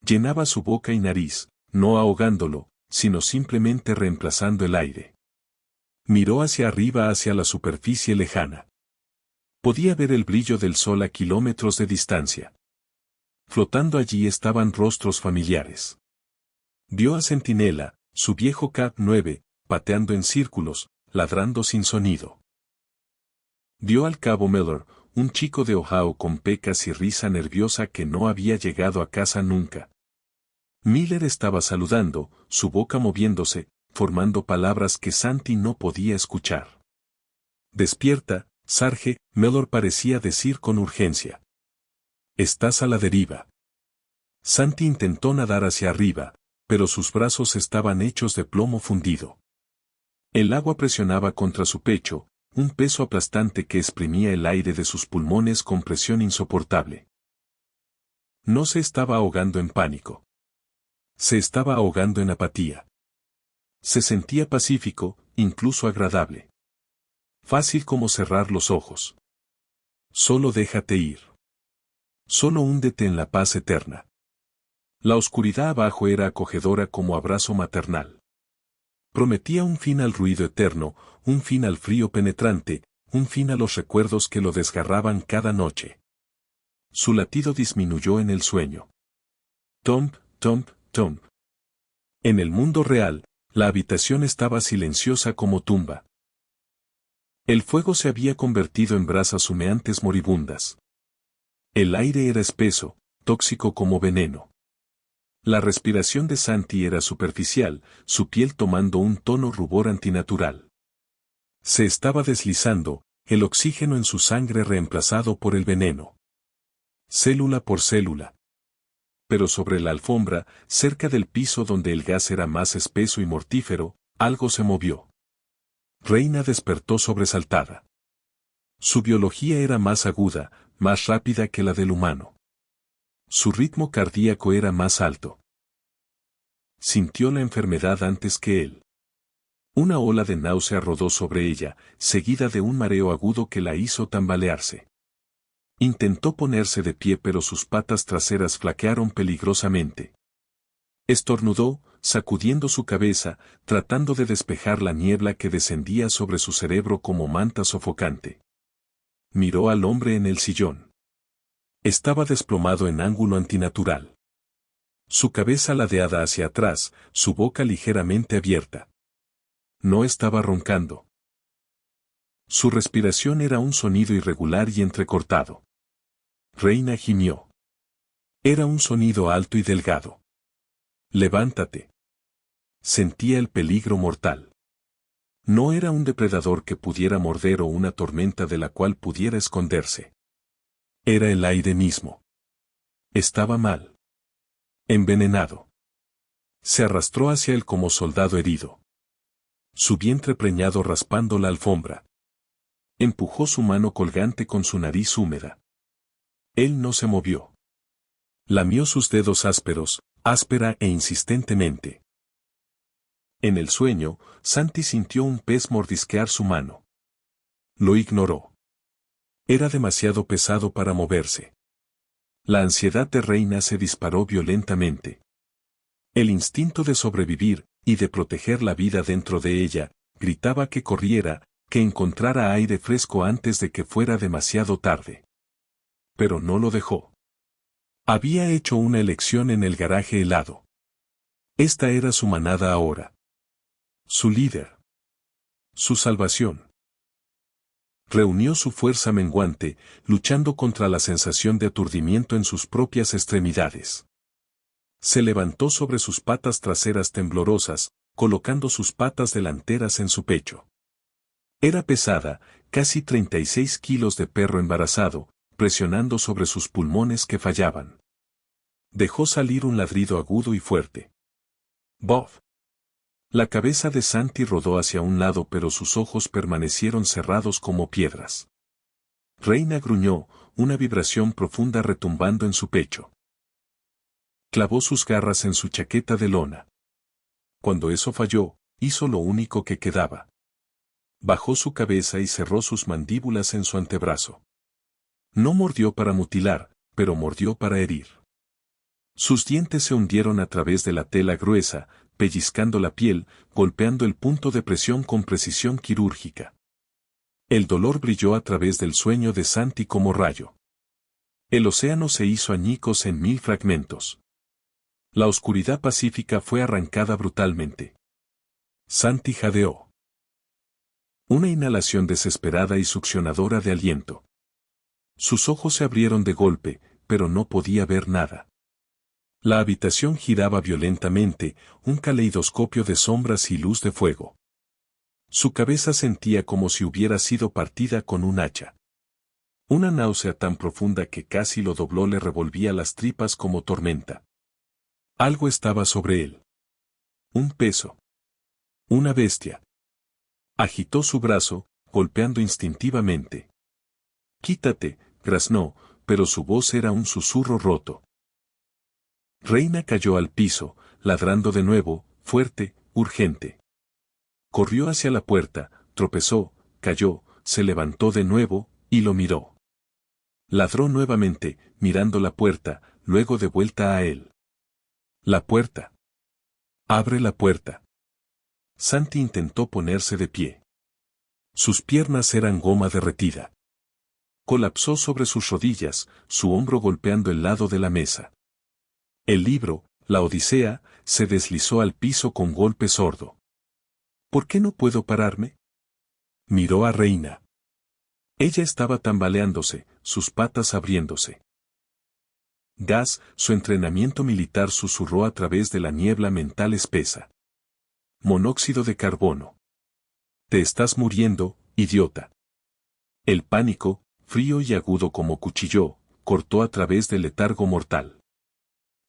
Speaker 1: Llenaba su boca y nariz, no ahogándolo, sino simplemente reemplazando el aire. Miró hacia arriba hacia la superficie lejana. Podía ver el brillo del sol a kilómetros de distancia. Flotando allí estaban rostros familiares. Vio a Centinela, su viejo K-9, pateando en círculos, ladrando sin sonido. Vio al cabo Miller, un chico de Ohio con pecas y risa nerviosa que no había llegado a casa nunca. Miller estaba saludando, su boca moviéndose, formando palabras que Santi no podía escuchar. Despierta, Sarge, Miller parecía decir con urgencia. Estás a la deriva. Santi intentó nadar hacia arriba, pero sus brazos estaban hechos de plomo fundido. El agua presionaba contra su pecho, un peso aplastante que exprimía el aire de sus pulmones con presión insoportable. No se estaba ahogando en pánico. Se estaba ahogando en apatía. Se sentía pacífico, incluso agradable. Fácil como cerrar los ojos. Solo déjate ir. Solo húndete en la paz eterna. La oscuridad abajo era acogedora como abrazo maternal. Prometía un fin al ruido eterno, un fin al frío penetrante, un fin a los recuerdos que lo desgarraban cada noche. Su latido disminuyó en el sueño. Tomp, tomp, tomp. En el mundo real, la habitación estaba silenciosa como tumba. El fuego se había convertido en brasas humeantes moribundas. El aire era espeso, tóxico como veneno. La respiración de Santi era superficial, su piel tomando un tono rubor antinatural. Se estaba deslizando, el oxígeno en su sangre reemplazado por el veneno. Célula por célula. Pero sobre la alfombra, cerca del piso donde el gas era más espeso y mortífero, algo se movió. Reina despertó sobresaltada. Su biología era más aguda, más rápida que la del humano. Su ritmo cardíaco era más alto. Sintió la enfermedad antes que él. Una ola de náusea rodó sobre ella, seguida de un mareo agudo que la hizo tambalearse. Intentó ponerse de pie pero sus patas traseras flaquearon peligrosamente. Estornudó, sacudiendo su cabeza, tratando de despejar la niebla que descendía sobre su cerebro como manta sofocante. Miró al hombre en el sillón. Estaba desplomado en ángulo antinatural. Su cabeza ladeada hacia atrás, su boca ligeramente abierta. No estaba roncando. Su respiración era un sonido irregular y entrecortado. Reina gimió. Era un sonido alto y delgado. Levántate. Sentía el peligro mortal. No era un depredador que pudiera morder o una tormenta de la cual pudiera esconderse. Era el aire mismo. Estaba mal. Envenenado. Se arrastró hacia él como soldado herido. Su vientre preñado raspando la alfombra. Empujó su mano colgante con su nariz húmeda. Él no se movió. Lamió sus dedos ásperos, áspera e insistentemente. En el sueño, Santi sintió un pez mordisquear su mano. Lo ignoró. Era demasiado pesado para moverse. La ansiedad de Reina se disparó violentamente. El instinto de sobrevivir, y de proteger la vida dentro de ella, gritaba que corriera, que encontrara aire fresco antes de que fuera demasiado tarde. Pero no lo dejó. Había hecho una elección en el garaje helado. Esta era su manada ahora. Su líder. Su salvación. Reunió su fuerza menguante, luchando contra la sensación de aturdimiento en sus propias extremidades. Se levantó sobre sus patas traseras temblorosas, colocando sus patas delanteras en su pecho. Era pesada, casi 36 kilos de perro embarazado, presionando sobre sus pulmones que fallaban. Dejó salir un ladrido agudo y fuerte. ¡Bob! La cabeza de Santi rodó hacia un lado pero sus ojos permanecieron cerrados como piedras. Reina gruñó, una vibración profunda retumbando en su pecho. Clavó sus garras en su chaqueta de lona. Cuando eso falló, hizo lo único que quedaba. Bajó su cabeza y cerró sus mandíbulas en su antebrazo. No mordió para mutilar, pero mordió para herir. Sus dientes se hundieron a través de la tela gruesa, pellizcando la piel, golpeando el punto de presión con precisión quirúrgica. El dolor brilló a través del sueño de Santi como rayo. El océano se hizo añicos en 1000 fragmentos. La oscuridad pacífica fue arrancada brutalmente. Santi jadeó. Una inhalación desesperada y succionadora de aliento. Sus ojos se abrieron de golpe, pero no podía ver nada. La habitación giraba violentamente, un caleidoscopio de sombras y luz de fuego. Su cabeza sentía como si hubiera sido partida con un hacha. Una náusea tan profunda que casi lo dobló le revolvía las tripas como tormenta. Algo estaba sobre él. Un peso. Una bestia. Agitó su brazo, golpeando instintivamente. «Quítate», graznó, pero su voz era un susurro roto. Reina cayó al piso, ladrando de nuevo, fuerte, urgente. Corrió hacia la puerta, tropezó, cayó, se levantó de nuevo, y lo miró. Ladró nuevamente, mirando la puerta, luego de vuelta a él. La puerta. Abre la puerta. Santi intentó ponerse de pie. Sus piernas eran goma derretida. Colapsó sobre sus rodillas, su hombro golpeando el lado de la mesa. El libro, la Odisea, se deslizó al piso con golpe sordo. ¿Por qué no puedo pararme? Miró a Reina. Ella estaba tambaleándose, sus patas abriéndose. Gas, su entrenamiento militar susurró a través de la niebla mental espesa. Monóxido de carbono. Te estás muriendo, idiota. El pánico, frío y agudo como cuchillo, cortó a través del letargo mortal.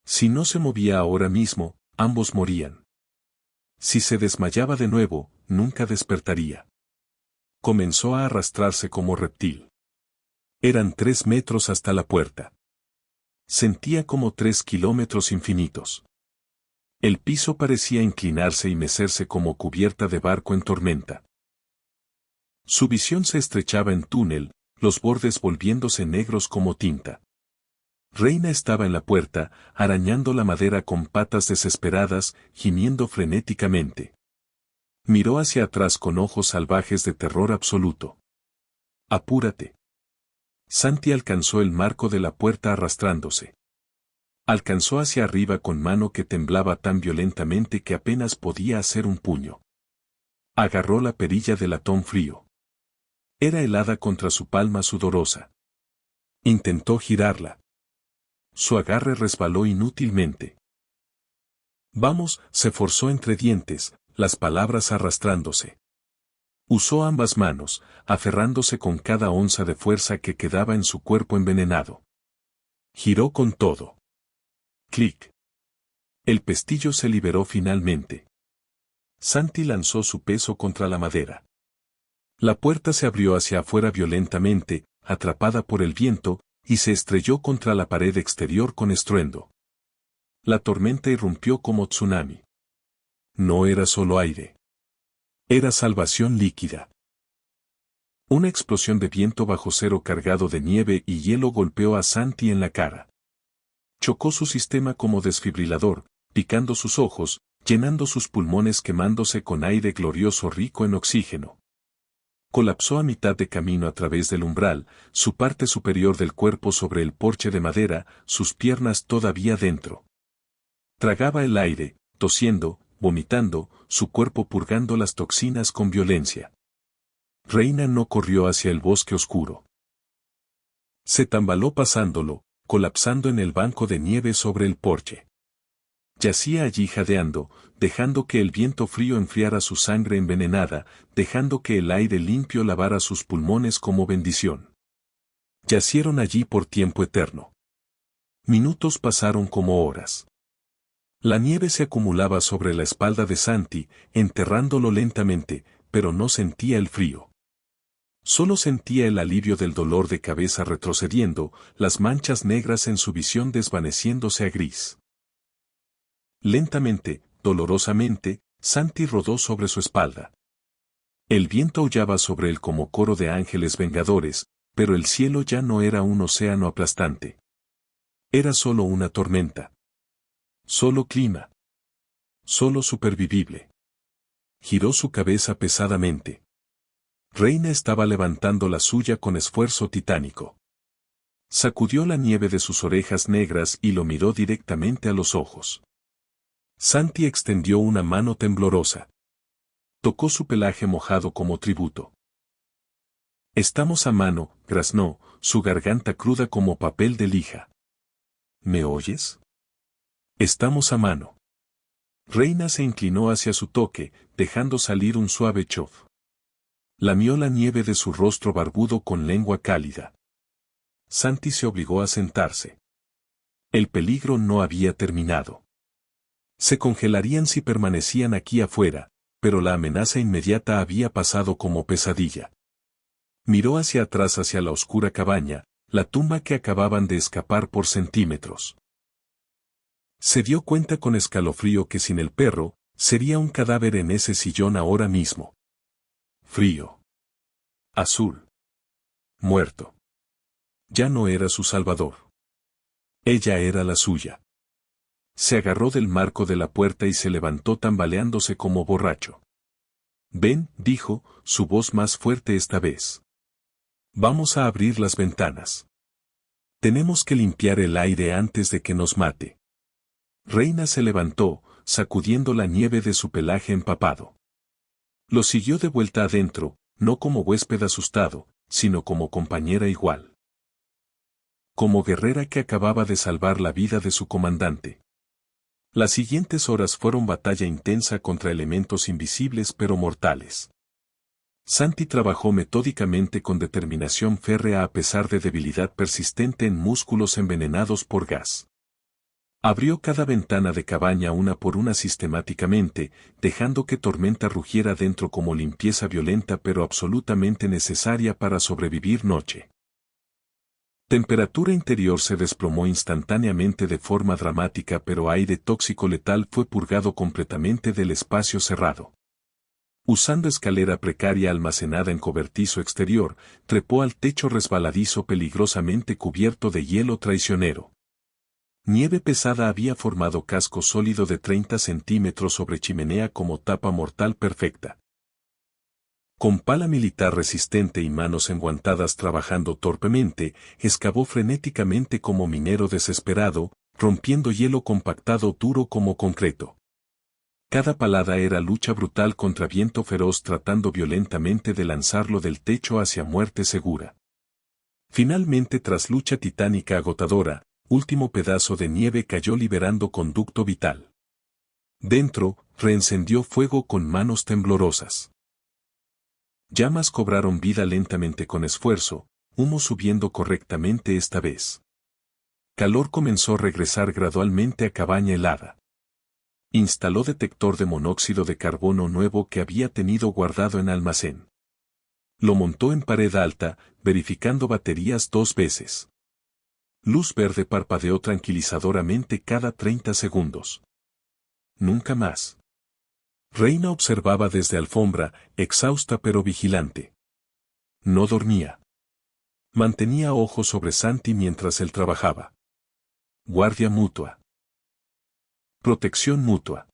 Speaker 1: Si no se movía ahora mismo, ambos morían. Si se desmayaba de nuevo, nunca despertaría. Comenzó a arrastrarse como reptil. Eran 3 metros hasta la puerta. Sentía como 3 kilómetros infinitos. El piso parecía inclinarse y mecerse como cubierta de barco en tormenta. Su visión se estrechaba en túnel, los bordes volviéndose negros como tinta. Reina estaba en la puerta, arañando la madera con patas desesperadas, gimiendo frenéticamente. Miró hacia atrás con ojos salvajes de terror absoluto. «Apúrate». Santi alcanzó el marco de la puerta arrastrándose. Alcanzó hacia arriba con mano que temblaba tan violentamente que apenas podía hacer un puño. Agarró la perilla de latón frío. Era helada contra su palma sudorosa. Intentó girarla. Su agarre resbaló inútilmente. Vamos, se forzó entre dientes, las palabras arrastrándose. Usó ambas manos, aferrándose con cada onza de fuerza que quedaba en su cuerpo envenenado. Giró con todo. Clic. El pestillo se liberó finalmente. Santi lanzó su peso contra la madera. La puerta se abrió hacia afuera violentamente, atrapada por el viento, y se estrelló contra la pared exterior con estruendo. La tormenta irrumpió como tsunami. No era solo aire. Era salvación líquida. Una explosión de viento bajo cero cargado de nieve y hielo golpeó a Santi en la cara. Chocó su sistema como desfibrilador, picando sus ojos, llenando sus pulmones quemándose con aire glorioso rico en oxígeno. Colapsó a mitad de camino a través del umbral, su parte superior del cuerpo sobre el porche de madera, sus piernas todavía dentro. Tragaba el aire, tosiendo, vomitando, su cuerpo purgando las toxinas con violencia. Reina no corrió hacia el bosque oscuro. Se tambaló pasándolo, colapsando en el banco de nieve sobre el porche. Yacía allí jadeando, dejando que el viento frío enfriara su sangre envenenada, dejando que el aire limpio lavara sus pulmones como bendición. Yacieron allí por tiempo eterno. Minutos pasaron como horas. La nieve se acumulaba sobre la espalda de Santi, enterrándolo lentamente, pero no sentía el frío. Solo sentía el alivio del dolor de cabeza retrocediendo, las manchas negras en su visión desvaneciéndose a gris. Lentamente, dolorosamente, Santi rodó sobre su espalda. El viento aullaba sobre él como coro de ángeles vengadores, pero el cielo ya no era un océano aplastante. Era solo una tormenta. Solo clima. Solo supervivible. Giró su cabeza pesadamente. Reina estaba levantando la suya con esfuerzo titánico. Sacudió la nieve de sus orejas negras y lo miró directamente a los ojos. Santi extendió una mano temblorosa. Tocó su pelaje mojado como tributo. Estamos a mano, graznó, su garganta cruda como papel de lija. ¿Me oyes? Estamos a mano. Reina se inclinó hacia su toque, dejando salir un suave chof. Lamió la nieve de su rostro barbudo con lengua cálida. Santi se obligó a sentarse. El peligro no había terminado. Se congelarían si permanecían aquí afuera, pero la amenaza inmediata había pasado como pesadilla. Miró hacia atrás hacia la oscura cabaña, la tumba que acababan de escapar por centímetros. Se dio cuenta con escalofrío que sin el perro, sería un cadáver en ese sillón ahora mismo. Frío. Azul. Muerto. Ya no era su salvador. Ella era la suya. Se agarró del marco de la puerta y se levantó tambaleándose como borracho. Ven, dijo, su voz más fuerte esta vez. Vamos a abrir las ventanas. Tenemos que limpiar el aire antes de que nos mate. Reina se levantó, sacudiendo la nieve de su pelaje empapado. Lo siguió de vuelta adentro, no como huésped asustado, sino como compañera igual. Como guerrera que acababa de salvar la vida de su comandante. Las siguientes horas fueron batalla intensa contra elementos invisibles pero mortales. Santi trabajó metódicamente con determinación férrea a pesar de debilidad persistente en músculos envenenados por gas. Abrió cada ventana de cabaña una por una sistemáticamente, dejando que tormenta rugiera dentro como limpieza violenta pero absolutamente necesaria para sobrevivir noche. Temperatura interior se desplomó instantáneamente de forma dramática pero aire tóxico letal fue purgado completamente del espacio cerrado. Usando escalera precaria almacenada en cobertizo exterior, trepó al techo resbaladizo peligrosamente cubierto de hielo traicionero. Nieve pesada había formado casco sólido de 30 centímetros sobre chimenea como tapa mortal perfecta. Con pala militar resistente y manos enguantadas trabajando torpemente, excavó frenéticamente como minero desesperado, rompiendo hielo compactado duro como concreto. Cada palada era lucha brutal contra viento feroz tratando violentamente de lanzarlo del techo hacia muerte segura. Finalmente, tras lucha titánica agotadora, último pedazo de nieve cayó liberando conducto vital. Dentro, reencendió fuego con manos temblorosas. Llamas cobraron vida lentamente con esfuerzo, humo subiendo correctamente esta vez. Calor comenzó a regresar gradualmente a cabaña helada. Instaló detector de monóxido de carbono nuevo que había tenido guardado en almacén. Lo montó en pared alta, verificando baterías 2 veces. Luz verde parpadeó tranquilizadoramente cada 30 segundos. Nunca más. Reina observaba desde alfombra, exhausta pero vigilante. No dormía. Mantenía ojos sobre Santi mientras él trabajaba. Guardia mutua. Protección mutua.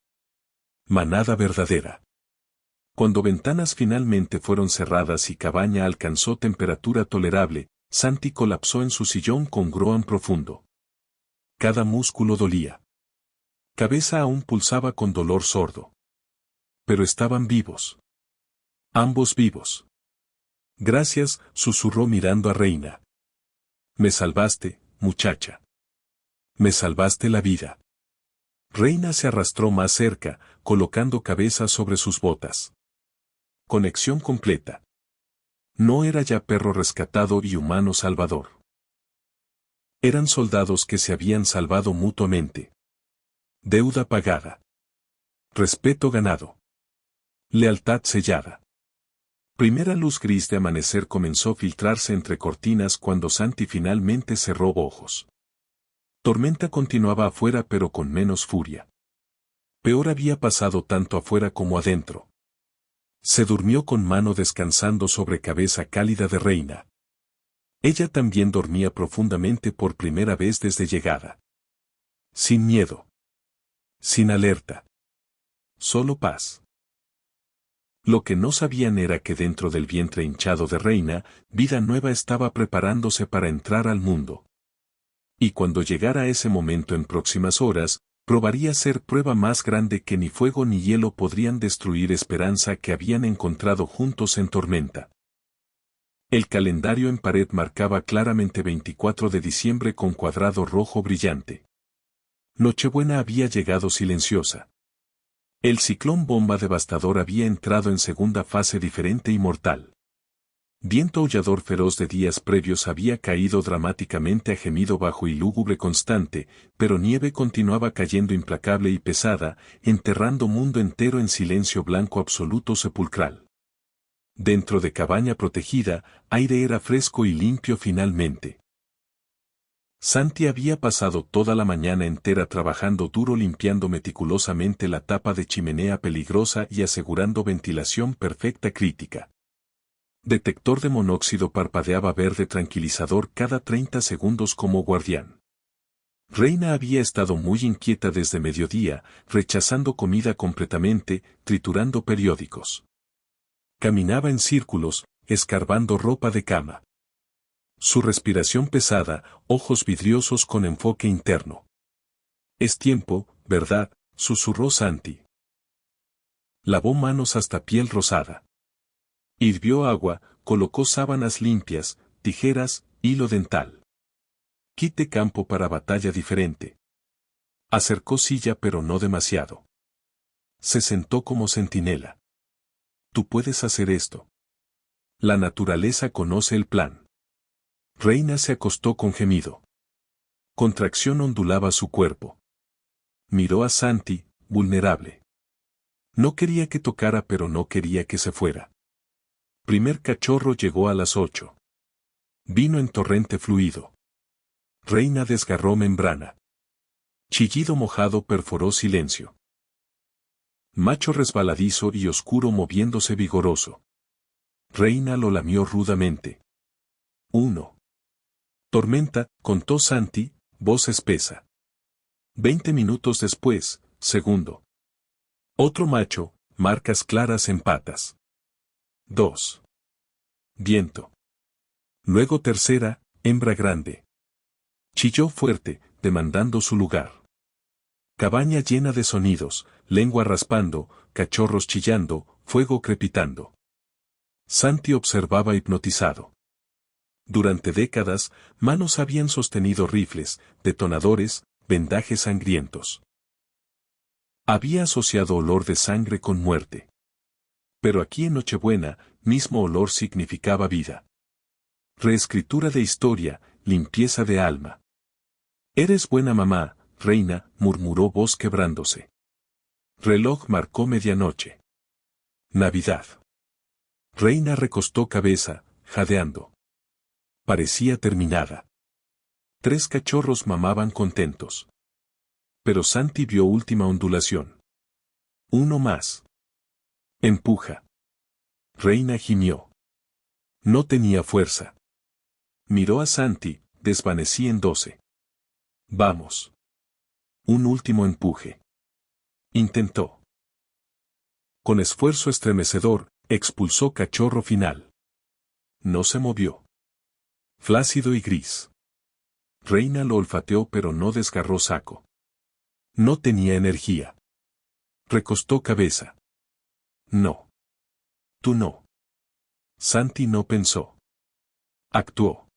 Speaker 1: Manada verdadera. Cuando ventanas finalmente fueron cerradas y cabaña alcanzó temperatura tolerable, Santi colapsó en su sillón con groan profundo. Cada músculo dolía. Cabeza aún pulsaba con dolor sordo. Pero estaban vivos. Ambos vivos. Gracias, susurró mirando a Reina. Me salvaste, muchacha. Me salvaste la vida. Reina se arrastró más cerca, colocando cabeza sobre sus botas. Conexión completa. No era ya perro rescatado y humano salvador. Eran soldados que se habían salvado mutuamente. Deuda pagada. Respeto ganado. Lealtad sellada. Primera luz gris de amanecer comenzó a filtrarse entre cortinas cuando Santi finalmente cerró ojos. Tormenta continuaba afuera pero con menos furia. Peor había pasado tanto afuera como adentro. Se durmió con mano descansando sobre cabeza cálida de Reina. Ella también dormía profundamente por primera vez desde llegada. Sin miedo. Sin alerta. Solo paz. Lo que no sabían era que dentro del vientre hinchado de Reina, vida nueva estaba preparándose para entrar al mundo. Y cuando llegara ese momento en próximas horas, probaría ser prueba más grande que ni fuego ni hielo podrían destruir esperanza que habían encontrado juntos en tormenta. El calendario en pared marcaba claramente 24 de diciembre con cuadrado rojo brillante. Nochebuena había llegado silenciosa. El ciclón bomba devastador había entrado en segunda fase diferente y mortal. Viento aullador feroz de días previos había caído dramáticamente a gemido bajo y lúgubre constante, pero nieve continuaba cayendo implacable y pesada, enterrando mundo entero en silencio blanco absoluto sepulcral. Dentro de cabaña protegida, aire era fresco y limpio finalmente. Santi había pasado toda la mañana entera trabajando duro limpiando meticulosamente la tapa de chimenea peligrosa y asegurando ventilación perfecta crítica. Detector de monóxido parpadeaba verde tranquilizador cada 30 segundos como guardián. Reina había estado muy inquieta desde mediodía, rechazando comida completamente, triturando periódicos. Caminaba en círculos, escarbando ropa de cama. Su respiración pesada, ojos vidriosos con enfoque interno. Es tiempo, ¿verdad?, susurró Santi. Lavó manos hasta piel rosada. Hirvió agua, colocó sábanas limpias, tijeras, hilo dental. Quite campo para batalla diferente. Acercó silla pero no demasiado. Se sentó como centinela. Tú puedes hacer esto. La naturaleza conoce el plan. Reina se acostó con gemido. Contracción ondulaba su cuerpo. Miró a Santi, vulnerable. No quería que tocara pero no quería que se fuera. Primer cachorro llegó a las 8. Vino en torrente fluido. Reina desgarró membrana. Chillido mojado perforó silencio. Macho resbaladizo y oscuro moviéndose vigoroso. Reina lo lamió rudamente. 1. Tormenta, contó Santi, voz espesa. 20 minutos después, segundo. Otro macho, marcas claras en patas. 2. Viento. Luego tercera, hembra grande. Chilló fuerte, demandando su lugar. Cabaña llena de sonidos, lengua raspando, cachorros chillando, fuego crepitando. Santi observaba hipnotizado. Durante décadas, manos habían sostenido rifles, detonadores, vendajes sangrientos. Había asociado olor de sangre con muerte. Pero aquí en Nochebuena, mismo olor significaba vida. Reescritura de historia, limpieza de alma. Eres buena mamá, reina, murmuró voz quebrándose. Reloj marcó medianoche. Navidad. Reina recostó cabeza, jadeando. Parecía terminada. 3 cachorros mamaban contentos. Pero Santi vio última ondulación. Uno más. Empuja. Reina gimió. No tenía fuerza. Miró a Santi, desvanecí en 12. Vamos. Un último empuje. Intentó. Con esfuerzo estremecedor, expulsó cachorro final. No se movió. Flácido y gris. Reina lo olfateó pero no desgarró saco. No tenía energía. Recostó cabeza. No. Tú no. Santi no pensó. Actuó.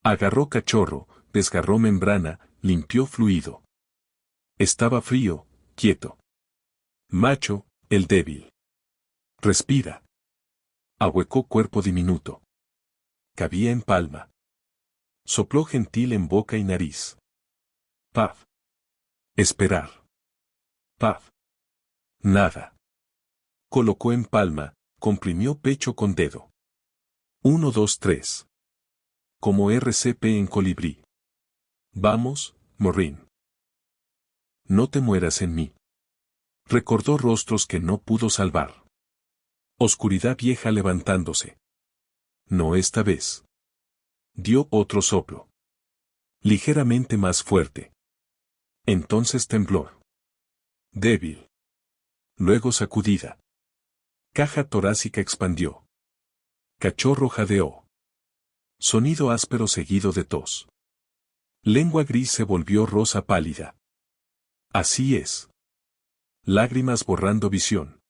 Speaker 1: Agarró cachorro, desgarró membrana, limpió fluido. Estaba frío, quieto. Macho, el débil. Respira. Ahuecó cuerpo diminuto. Cabía en palma. Sopló gentil en boca y nariz. Paf. Esperar. Paf. Nada. Colocó en palma, comprimió pecho con dedo. 1, 2, 3. Como RCP en colibrí. Vamos, Morrín. No te mueras en mí. Recordó rostros que no pudo salvar. Oscuridad vieja levantándose. No esta vez. Dio otro soplo. Ligeramente más fuerte. Entonces temblor. Débil. Luego sacudida. Caja torácica expandió. Cachorro jadeó. Sonido áspero seguido de tos. Lengua gris se volvió rosa pálida. Así es. Lágrimas borrando visión.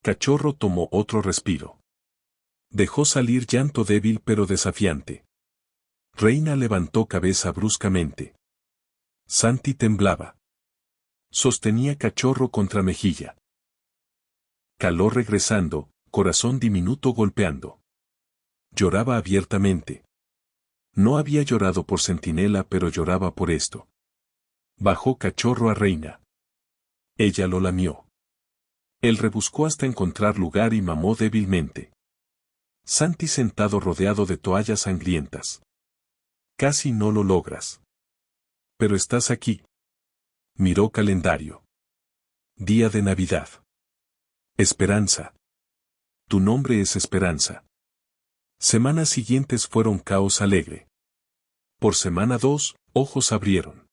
Speaker 1: Cachorro tomó otro respiro. Dejó salir llanto débil pero desafiante. Reina levantó cabeza bruscamente. Santi temblaba. Sostenía cachorro contra mejilla. Calor regresando, corazón diminuto golpeando. Lloraba abiertamente. No había llorado por Centinela pero lloraba por esto. Bajó cachorro a Reina. Ella lo lamió. Él rebuscó hasta encontrar lugar y mamó débilmente. Santi sentado rodeado de toallas sangrientas. Casi no lo logras. Pero estás aquí. Miró calendario. Día de Navidad. Esperanza. Tu nombre es Esperanza. Semanas siguientes fueron caos alegre. Por semana 2, ojos abrieron.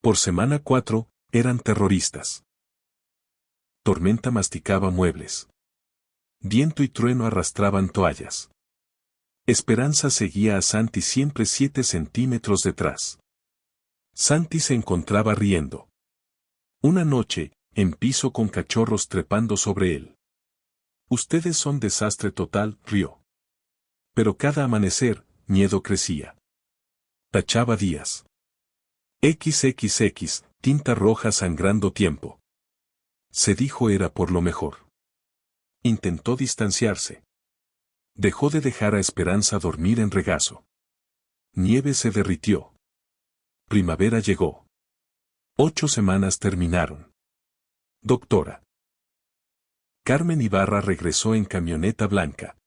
Speaker 1: Por semana 4, eran terroristas. Tormenta masticaba muebles. Viento y trueno arrastraban toallas. Esperanza seguía a Santi siempre 7 centímetros detrás. Santi se encontraba riendo. Una noche, en piso con cachorros trepando sobre él. Ustedes son desastre total, rió. Pero cada amanecer, miedo crecía. Tachaba días. XXX, tinta roja sangrando tiempo. Se dijo era por lo mejor. Intentó distanciarse. Dejó de dejar a Esperanza dormir en regazo. Nieve se derritió. Primavera llegó. 8 semanas terminaron. Doctora. Carmen Ibarra regresó en camioneta blanca.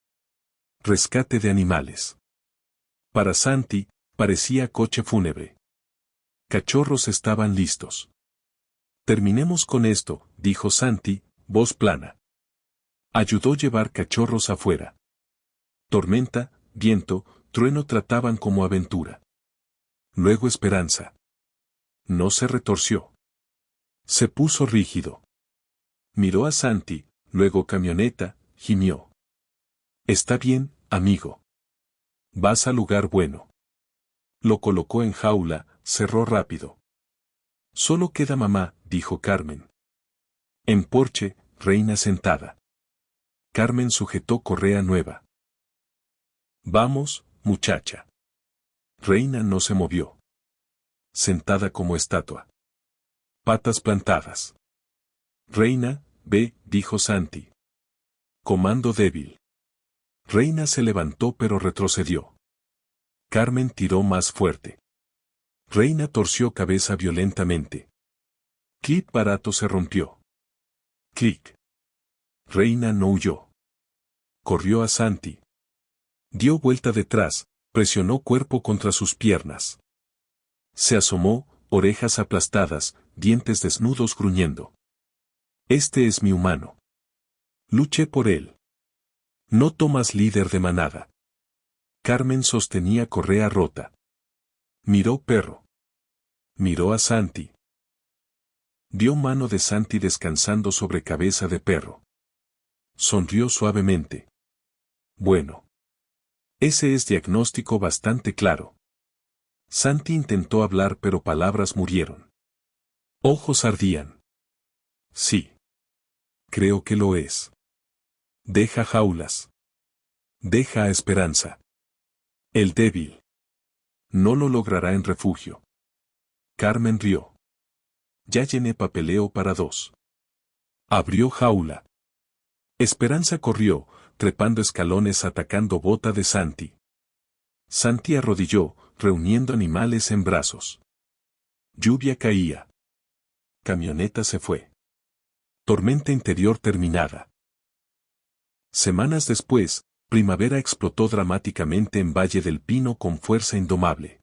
Speaker 1: Rescate de animales. Para Santi, parecía coche fúnebre. Cachorros estaban listos. Terminemos con esto, dijo Santi, voz plana. Ayudó llevar cachorros afuera. Tormenta, viento, trueno trataban como aventura. Luego Esperanza. No se retorció. Se puso rígido. Miró a Santi, luego camioneta, gimió. Está bien, amigo. Vas al lugar bueno. Lo colocó en jaula, cerró rápido. Solo queda mamá, dijo Carmen. En porche, Reina sentada. Carmen sujetó correa nueva. Vamos, muchacha. Reina no se movió. Sentada como estatua. Patas plantadas. Reina, ve, dijo Santi. Comando débil. Reina se levantó pero retrocedió. Carmen tiró más fuerte. Reina torció cabeza violentamente. Clip barato se rompió. Clic. Reina no huyó. Corrió a Santi. Dio vuelta detrás, presionó cuerpo contra sus piernas. Se asomó, orejas aplastadas, dientes desnudos gruñendo. Este es mi humano. Luché por él. No tomas líder de manada. Carmen sostenía correa rota. Miró perro. Miró a Santi. Dio mano de Santi descansando sobre cabeza de perro. Sonrió suavemente. Bueno. Ese es diagnóstico bastante claro. Santi intentó hablar pero palabras murieron. Ojos ardían. Sí. Creo que lo es. Deja jaulas. Deja a Esperanza. El débil. No lo logrará en refugio. Carmen rió. Ya llené papeleo para 2. Abrió jaula. Esperanza corrió, trepando escalones atacando bota de Santi. Santi arrodilló, reuniendo animales en brazos. Lluvia caía. Camioneta se fue. Tormenta interior terminada. Semanas después, primavera explotó dramáticamente en Valle del Pino con fuerza indomable.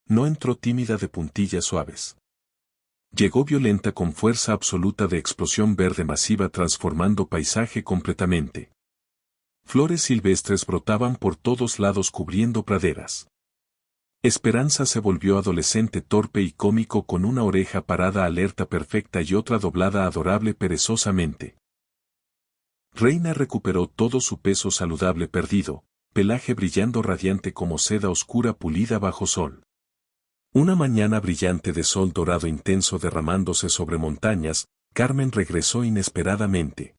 Speaker 1: No entró tímida de puntillas suaves. Llegó violenta con fuerza absoluta de explosión verde masiva transformando paisaje completamente. Flores silvestres brotaban por todos lados cubriendo praderas. Esperanza se volvió adolescente torpe y cómico con una oreja parada alerta perfecta y otra doblada adorable perezosamente. Reina recuperó todo su peso saludable perdido, pelaje brillando radiante como seda oscura pulida bajo sol. Una mañana brillante de sol dorado intenso derramándose sobre montañas, Carmen regresó inesperadamente.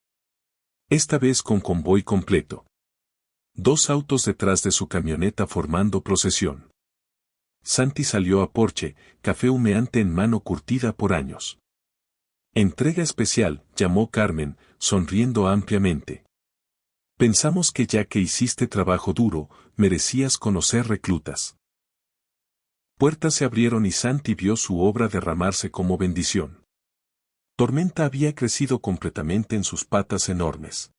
Speaker 1: Esta vez con convoy completo. 2 autos detrás de su camioneta formando procesión. Santi salió a porche, café humeante en mano curtida por años. Entrega especial, llamó Carmen, sonriendo ampliamente. Pensamos que ya que hiciste trabajo duro, merecías conocer reclutas. Puertas se abrieron y Santi vio su obra derramarse como bendición. Tormenta había crecido completamente en sus patas enormes.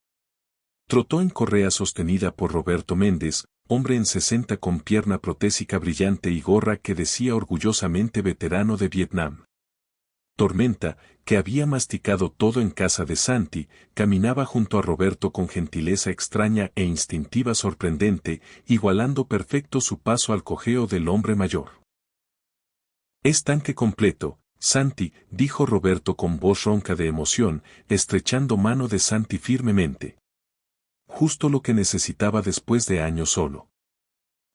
Speaker 1: Trotó en correa sostenida por Roberto Méndez, hombre en 60 con pierna protésica brillante y gorra que decía orgullosamente veterano de Vietnam. Tormenta, que había masticado todo en casa de Santi, caminaba junto a Roberto con gentileza extraña e instintiva sorprendente, igualando perfecto su paso al cojeo del hombre mayor. Es tanque completo, Santi, dijo Roberto con voz ronca de emoción, estrechando mano de Santi firmemente. Justo lo que necesitaba después de años solo.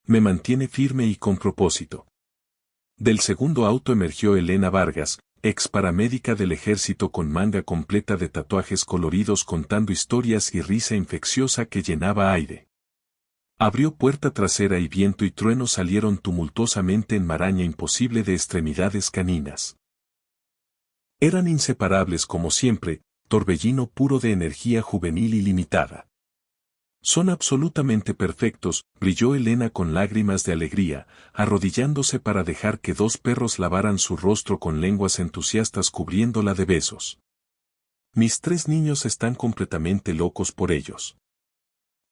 Speaker 1: Me mantiene firme y con propósito. Del segundo auto emergió Elena Vargas, ex paramédica del ejército con manga completa de tatuajes coloridos contando historias y risa infecciosa que llenaba aire. Abrió puerta trasera y viento y trueno salieron tumultuosamente en maraña imposible de extremidades caninas. Eran inseparables como siempre, torbellino puro de energía juvenil ilimitada. Son absolutamente perfectos, brilló Elena con lágrimas de alegría, arrodillándose para dejar que 2 perros lavaran su rostro con lenguas entusiastas cubriéndola de besos. Mis 3 niños están completamente locos por ellos.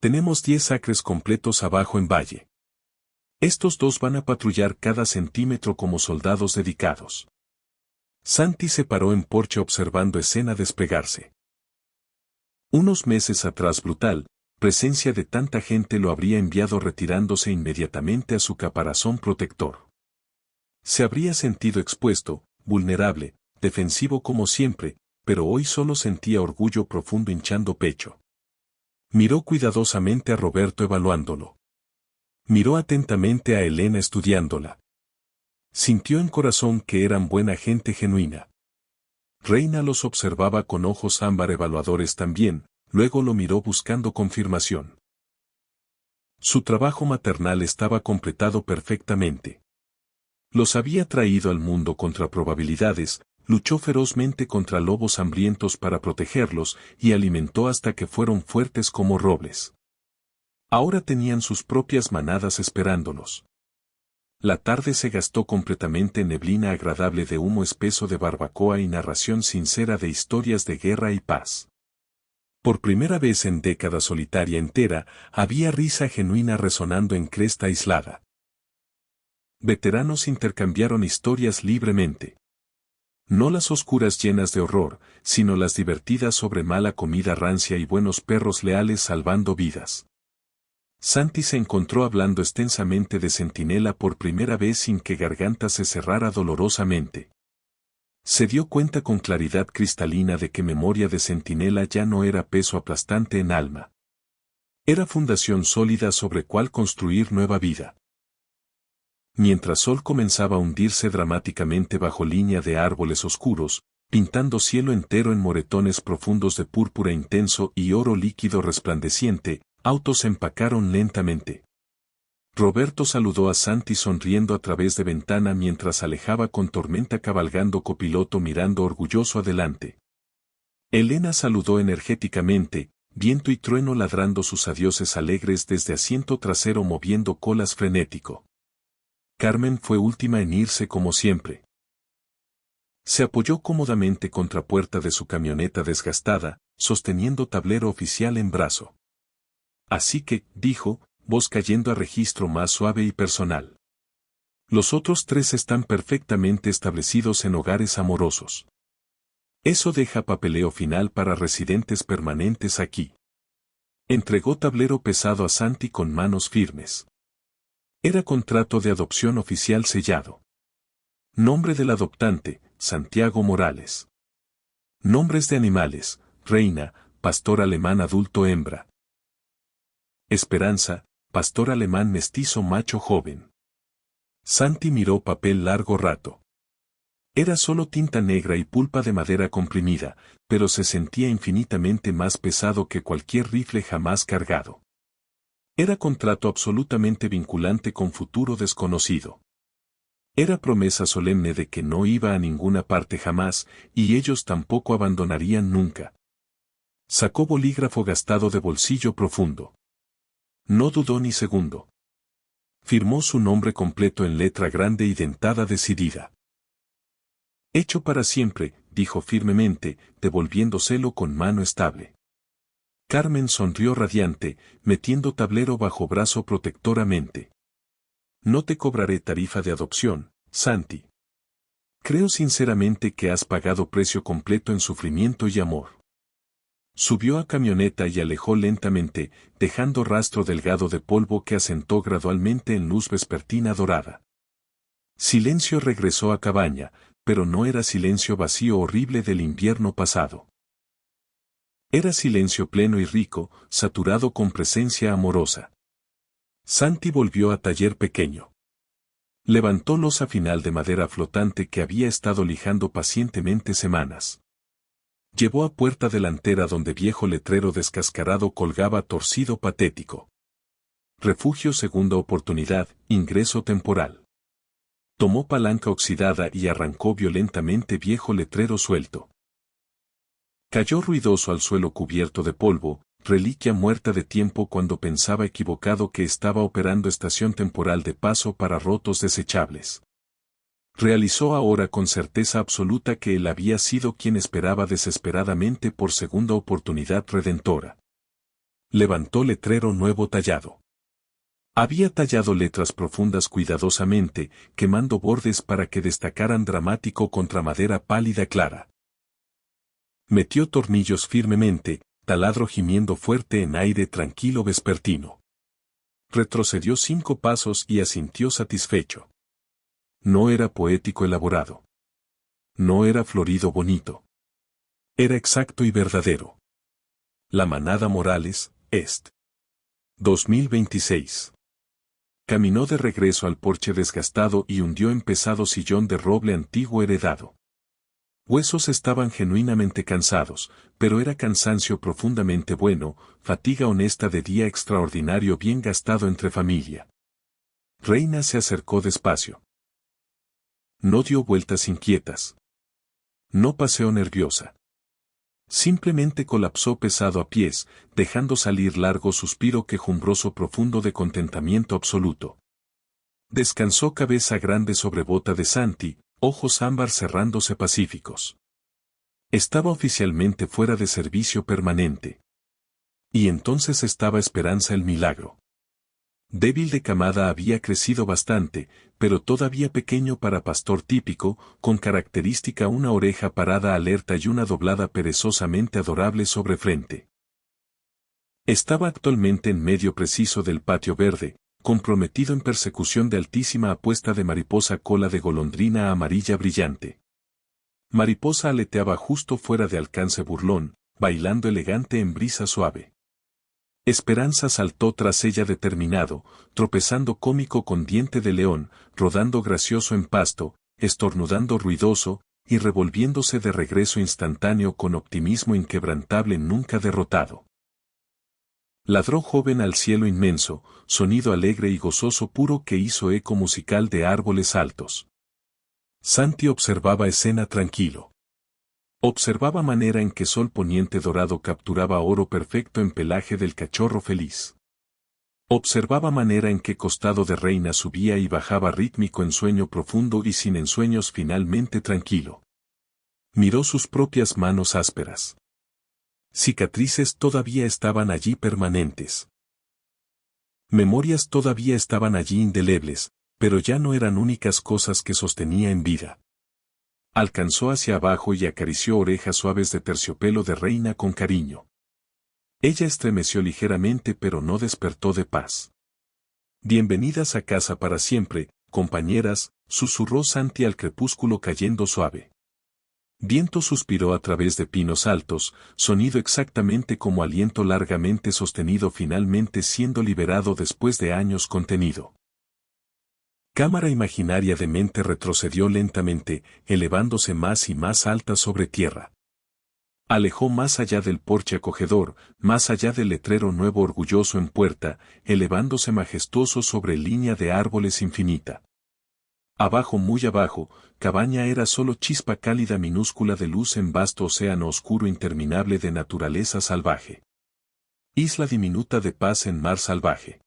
Speaker 1: Tenemos 10 acres completos abajo en valle. Estos 2 van a patrullar cada centímetro como soldados dedicados. Santi se paró en porche observando escena desplegarse. Unos meses atrás brutal, presencia de tanta gente lo habría enviado retirándose inmediatamente a su caparazón protector. Se habría sentido expuesto, vulnerable, defensivo como siempre, pero hoy solo sentía orgullo profundo hinchando pecho. Miró cuidadosamente a Roberto evaluándolo. Miró atentamente a Elena estudiándola. Sintió en corazón que eran buena gente genuina. Reina los observaba con ojos ámbar evaluadores también, luego lo miró buscando confirmación. Su trabajo maternal estaba completado perfectamente. Los había traído al mundo contra probabilidades, luchó ferozmente contra lobos hambrientos para protegerlos y alimentó hasta que fueron fuertes como robles. Ahora tenían sus propias manadas esperándolos. La tarde se gastó completamente en neblina agradable de humo espeso de barbacoa y narración sincera de historias de guerra y paz. Por primera vez en década solitaria entera, había risa genuina resonando en cresta aislada. Veteranos intercambiaron historias libremente. No las oscuras llenas de horror, sino las divertidas sobre mala comida rancia y buenos perros leales salvando vidas. Santi se encontró hablando extensamente de Centinela por primera vez sin que garganta se cerrara dolorosamente. Se dio cuenta con claridad cristalina de que memoria de Centinela ya no era peso aplastante en alma. Era fundación sólida sobre cual construir nueva vida. Mientras Sol comenzaba a hundirse dramáticamente bajo línea de árboles oscuros, pintando cielo entero en moretones profundos de púrpura intenso y oro líquido resplandeciente, autos empacaron lentamente. Roberto saludó a Santi sonriendo a través de ventana mientras alejaba con tormenta cabalgando copiloto mirando orgulloso adelante. Elena saludó energéticamente, viento y trueno ladrando sus adioses alegres desde asiento trasero moviendo colas frenético. Carmen fue última en irse como siempre. Se apoyó cómodamente contra puerta de su camioneta desgastada, sosteniendo tablero oficial en brazo. Así que, dijo, voz cayendo a registro más suave y personal. Los otros tres están perfectamente establecidos en hogares amorosos. Eso deja papeleo final para residentes permanentes aquí. Entregó tablero pesado a Santi con manos firmes. Era contrato de adopción oficial sellado. Nombre del adoptante, Santiago Morales. Nombres de animales, Reina, pastor alemán adulto hembra. Esperanza, pastor alemán mestizo macho joven. Santi miró papel largo rato. Era solo tinta negra y pulpa de madera comprimida, pero se sentía infinitamente más pesado que cualquier rifle jamás cargado. Era contrato absolutamente vinculante con futuro desconocido. Era promesa solemne de que no iba a ninguna parte jamás, y ellos tampoco abandonarían nunca. Sacó bolígrafo gastado de bolsillo profundo. No dudó ni segundo. Firmó su nombre completo en letra grande y dentada decidida. Hecho para siempre, dijo firmemente, devolviéndoselo con mano estable. Carmen sonrió radiante, metiendo tablero bajo brazo protectoramente. No te cobraré tarifa de adopción, Santi. Creo sinceramente que has pagado precio completo en sufrimiento y amor. Subió a camioneta y alejó lentamente, dejando rastro delgado de polvo que asentó gradualmente en luz vespertina dorada. Silencio regresó a cabaña, pero no era silencio vacío horrible del invierno pasado. Era silencio pleno y rico, saturado con presencia amorosa. Santi volvió a taller pequeño. Levantó losa final de madera flotante que había estado lijando pacientemente semanas. Llevó a puerta delantera donde viejo letrero descascarado colgaba torcido patético. Refugio segunda oportunidad, ingreso temporal. Tomó palanca oxidada y arrancó violentamente viejo letrero suelto. Cayó ruidoso al suelo cubierto de polvo, reliquia muerta de tiempo cuando pensaba equivocado que estaba operando estación temporal de paso para rotos desechables. Realizó ahora con certeza absoluta que él había sido quien esperaba desesperadamente por segunda oportunidad redentora. Levantó letrero nuevo tallado. Había tallado letras profundas cuidadosamente, quemando bordes para que destacaran dramático contra madera pálida clara. Metió tornillos firmemente, taladro gimiendo fuerte en aire tranquilo vespertino. Retrocedió 5 pasos y asintió satisfecho. No era poético elaborado. No era florido bonito. Era exacto y verdadero. La manada Morales, Est. 2026. Caminó de regreso al porche desgastado y hundió en pesado sillón de roble antiguo heredado. Huesos estaban genuinamente cansados, pero era cansancio profundamente bueno, fatiga honesta de día extraordinario bien gastado entre familia. Reina se acercó despacio. No dio vueltas inquietas. No paseó nerviosa. Simplemente colapsó pesado a pies, dejando salir largo suspiro quejumbroso profundo de contentamiento absoluto. Descansó cabeza grande sobre bota de Santi, ojos ámbar cerrándose pacíficos. Estaba oficialmente fuera de servicio permanente. Y entonces estaba Esperanza el milagro. Débil de camada había crecido bastante, pero todavía pequeño para pastor típico, con característica una oreja parada alerta y una doblada perezosamente adorable sobre frente. Estaba actualmente en medio preciso del patio verde, comprometido en persecución de altísima apuesta de mariposa cola de golondrina amarilla brillante. Mariposa aleteaba justo fuera de alcance burlón, bailando elegante en brisa suave. Esperanza saltó tras ella determinado, tropezando cómico con diente de león, rodando gracioso en pasto, estornudando ruidoso, y revolviéndose de regreso instantáneo con optimismo inquebrantable nunca derrotado. Ladró joven al cielo inmenso, sonido alegre y gozoso puro que hizo eco musical de árboles altos. Santi observaba escena tranquilo. Observaba manera en que sol poniente dorado capturaba oro perfecto en pelaje del cachorro feliz. Observaba manera en que costado de reina subía y bajaba rítmico en sueño profundo y sin ensueños finalmente tranquilo. Miró sus propias manos ásperas. Cicatrices todavía estaban allí permanentes. Memorias todavía estaban allí indelebles, pero ya no eran únicas cosas que sostenía en vida. Alcanzó hacia abajo y acarició orejas suaves de terciopelo de reina con cariño. Ella estremeció ligeramente pero no despertó de paz. Bienvenidas a casa para siempre, compañeras, susurró Santi al crepúsculo cayendo suave. Viento suspiró a través de pinos altos, sonido exactamente como aliento largamente sostenido finalmente siendo liberado después de años contenido. Cámara imaginaria de mente retrocedió lentamente, elevándose más y más alta sobre tierra. Alejó más allá del porche acogedor, más allá del letrero nuevo orgulloso en puerta, elevándose majestuoso sobre línea de árboles infinita. Abajo muy abajo, cabaña era solo chispa cálida minúscula de luz en vasto océano oscuro interminable de naturaleza salvaje. Isla diminuta de paz en mar salvaje.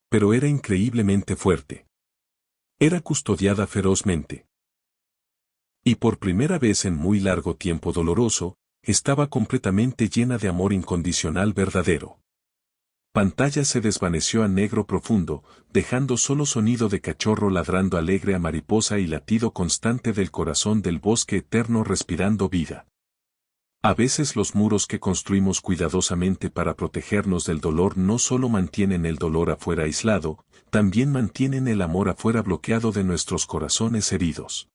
Speaker 1: Pero era increíblemente fuerte. Era custodiada ferozmente. Y por primera vez en muy largo tiempo doloroso, estaba completamente llena de amor incondicional verdadero. Pantalla se desvaneció a negro profundo, dejando solo sonido de cachorro ladrando alegre a mariposa y latido constante del corazón del bosque eterno respirando vida. A veces los muros que construimos cuidadosamente para protegernos del dolor no solo mantienen el dolor afuera aislado, también mantienen el amor afuera bloqueado de nuestros corazones heridos.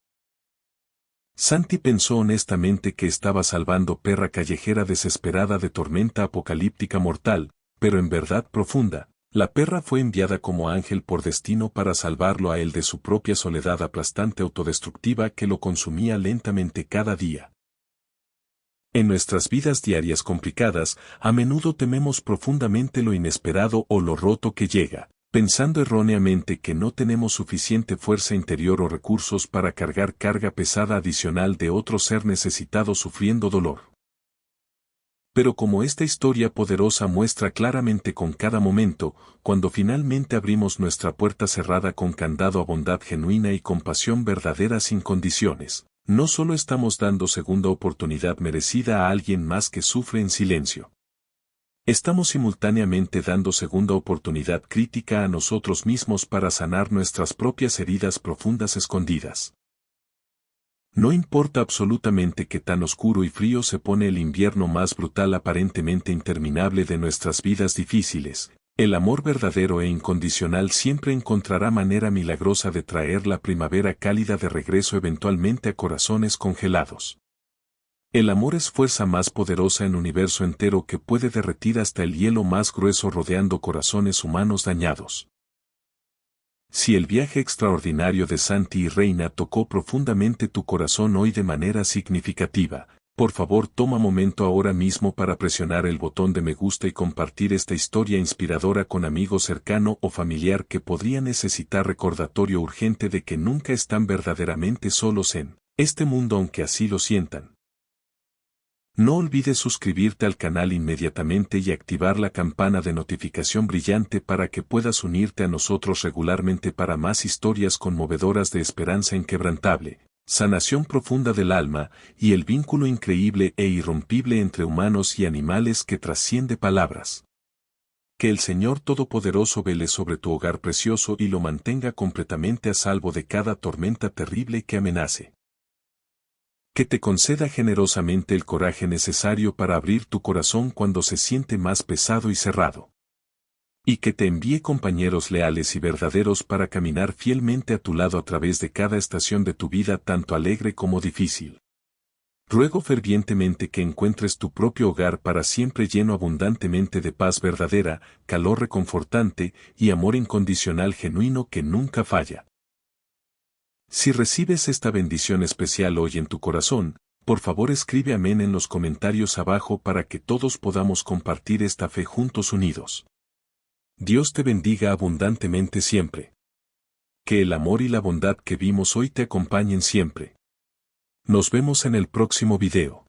Speaker 1: Santi pensó honestamente que estaba salvando perra callejera desesperada de tormenta apocalíptica mortal, pero en verdad profunda, la perra fue enviada como ángel por destino para salvarlo a él de su propia soledad aplastante autodestructiva que lo consumía lentamente cada día. En nuestras vidas diarias complicadas, a menudo tememos profundamente lo inesperado o lo roto que llega, pensando erróneamente que no tenemos suficiente fuerza interior o recursos para cargar carga pesada adicional de otro ser necesitado sufriendo dolor. Pero como esta historia poderosa muestra claramente con cada momento, cuando finalmente abrimos nuestra puerta cerrada con candado a bondad genuina y compasión verdadera sin condiciones, no solo estamos dando segunda oportunidad merecida a alguien más que sufre en silencio. Estamos simultáneamente dando segunda oportunidad crítica a nosotros mismos para sanar nuestras propias heridas profundas escondidas. No importa absolutamente qué tan oscuro y frío se pone el invierno más brutal aparentemente interminable de nuestras vidas difíciles, el amor verdadero e incondicional siempre encontrará manera milagrosa de traer la primavera cálida de regreso eventualmente a corazones congelados. El amor es fuerza más poderosa en universo entero que puede derretir hasta el hielo más grueso rodeando corazones humanos dañados. Si el viaje extraordinario de Santi y Reina tocó profundamente tu corazón hoy de manera significativa, por favor toma momento ahora mismo para presionar el botón de me gusta y compartir esta historia inspiradora con amigo cercano o familiar que podría necesitar recordatorio urgente de que nunca están verdaderamente solos en este mundo aunque así lo sientan. No olvides suscribirte al canal inmediatamente y activar la campana de notificación brillante para que puedas unirte a nosotros regularmente para más historias conmovedoras de esperanza inquebrantable, sanación profunda del alma y el vínculo increíble e irrompible entre humanos y animales que trasciende palabras. Que el Señor Todopoderoso vele sobre tu hogar precioso y lo mantenga completamente a salvo de cada tormenta terrible que amenace. Que te conceda generosamente el coraje necesario para abrir tu corazón cuando se siente más pesado y cerrado. Y que te envíe compañeros leales y verdaderos para caminar fielmente a tu lado a través de cada estación de tu vida tanto alegre como difícil. Ruego fervientemente que encuentres tu propio hogar para siempre lleno abundantemente de paz verdadera, calor reconfortante y amor incondicional genuino que nunca falla. Si recibes esta bendición especial hoy en tu corazón, por favor escribe amén en los comentarios abajo para que todos podamos compartir esta fe juntos unidos. Dios te bendiga abundantemente siempre. Que el amor y la bondad que vimos hoy te acompañen siempre. Nos vemos en el próximo video.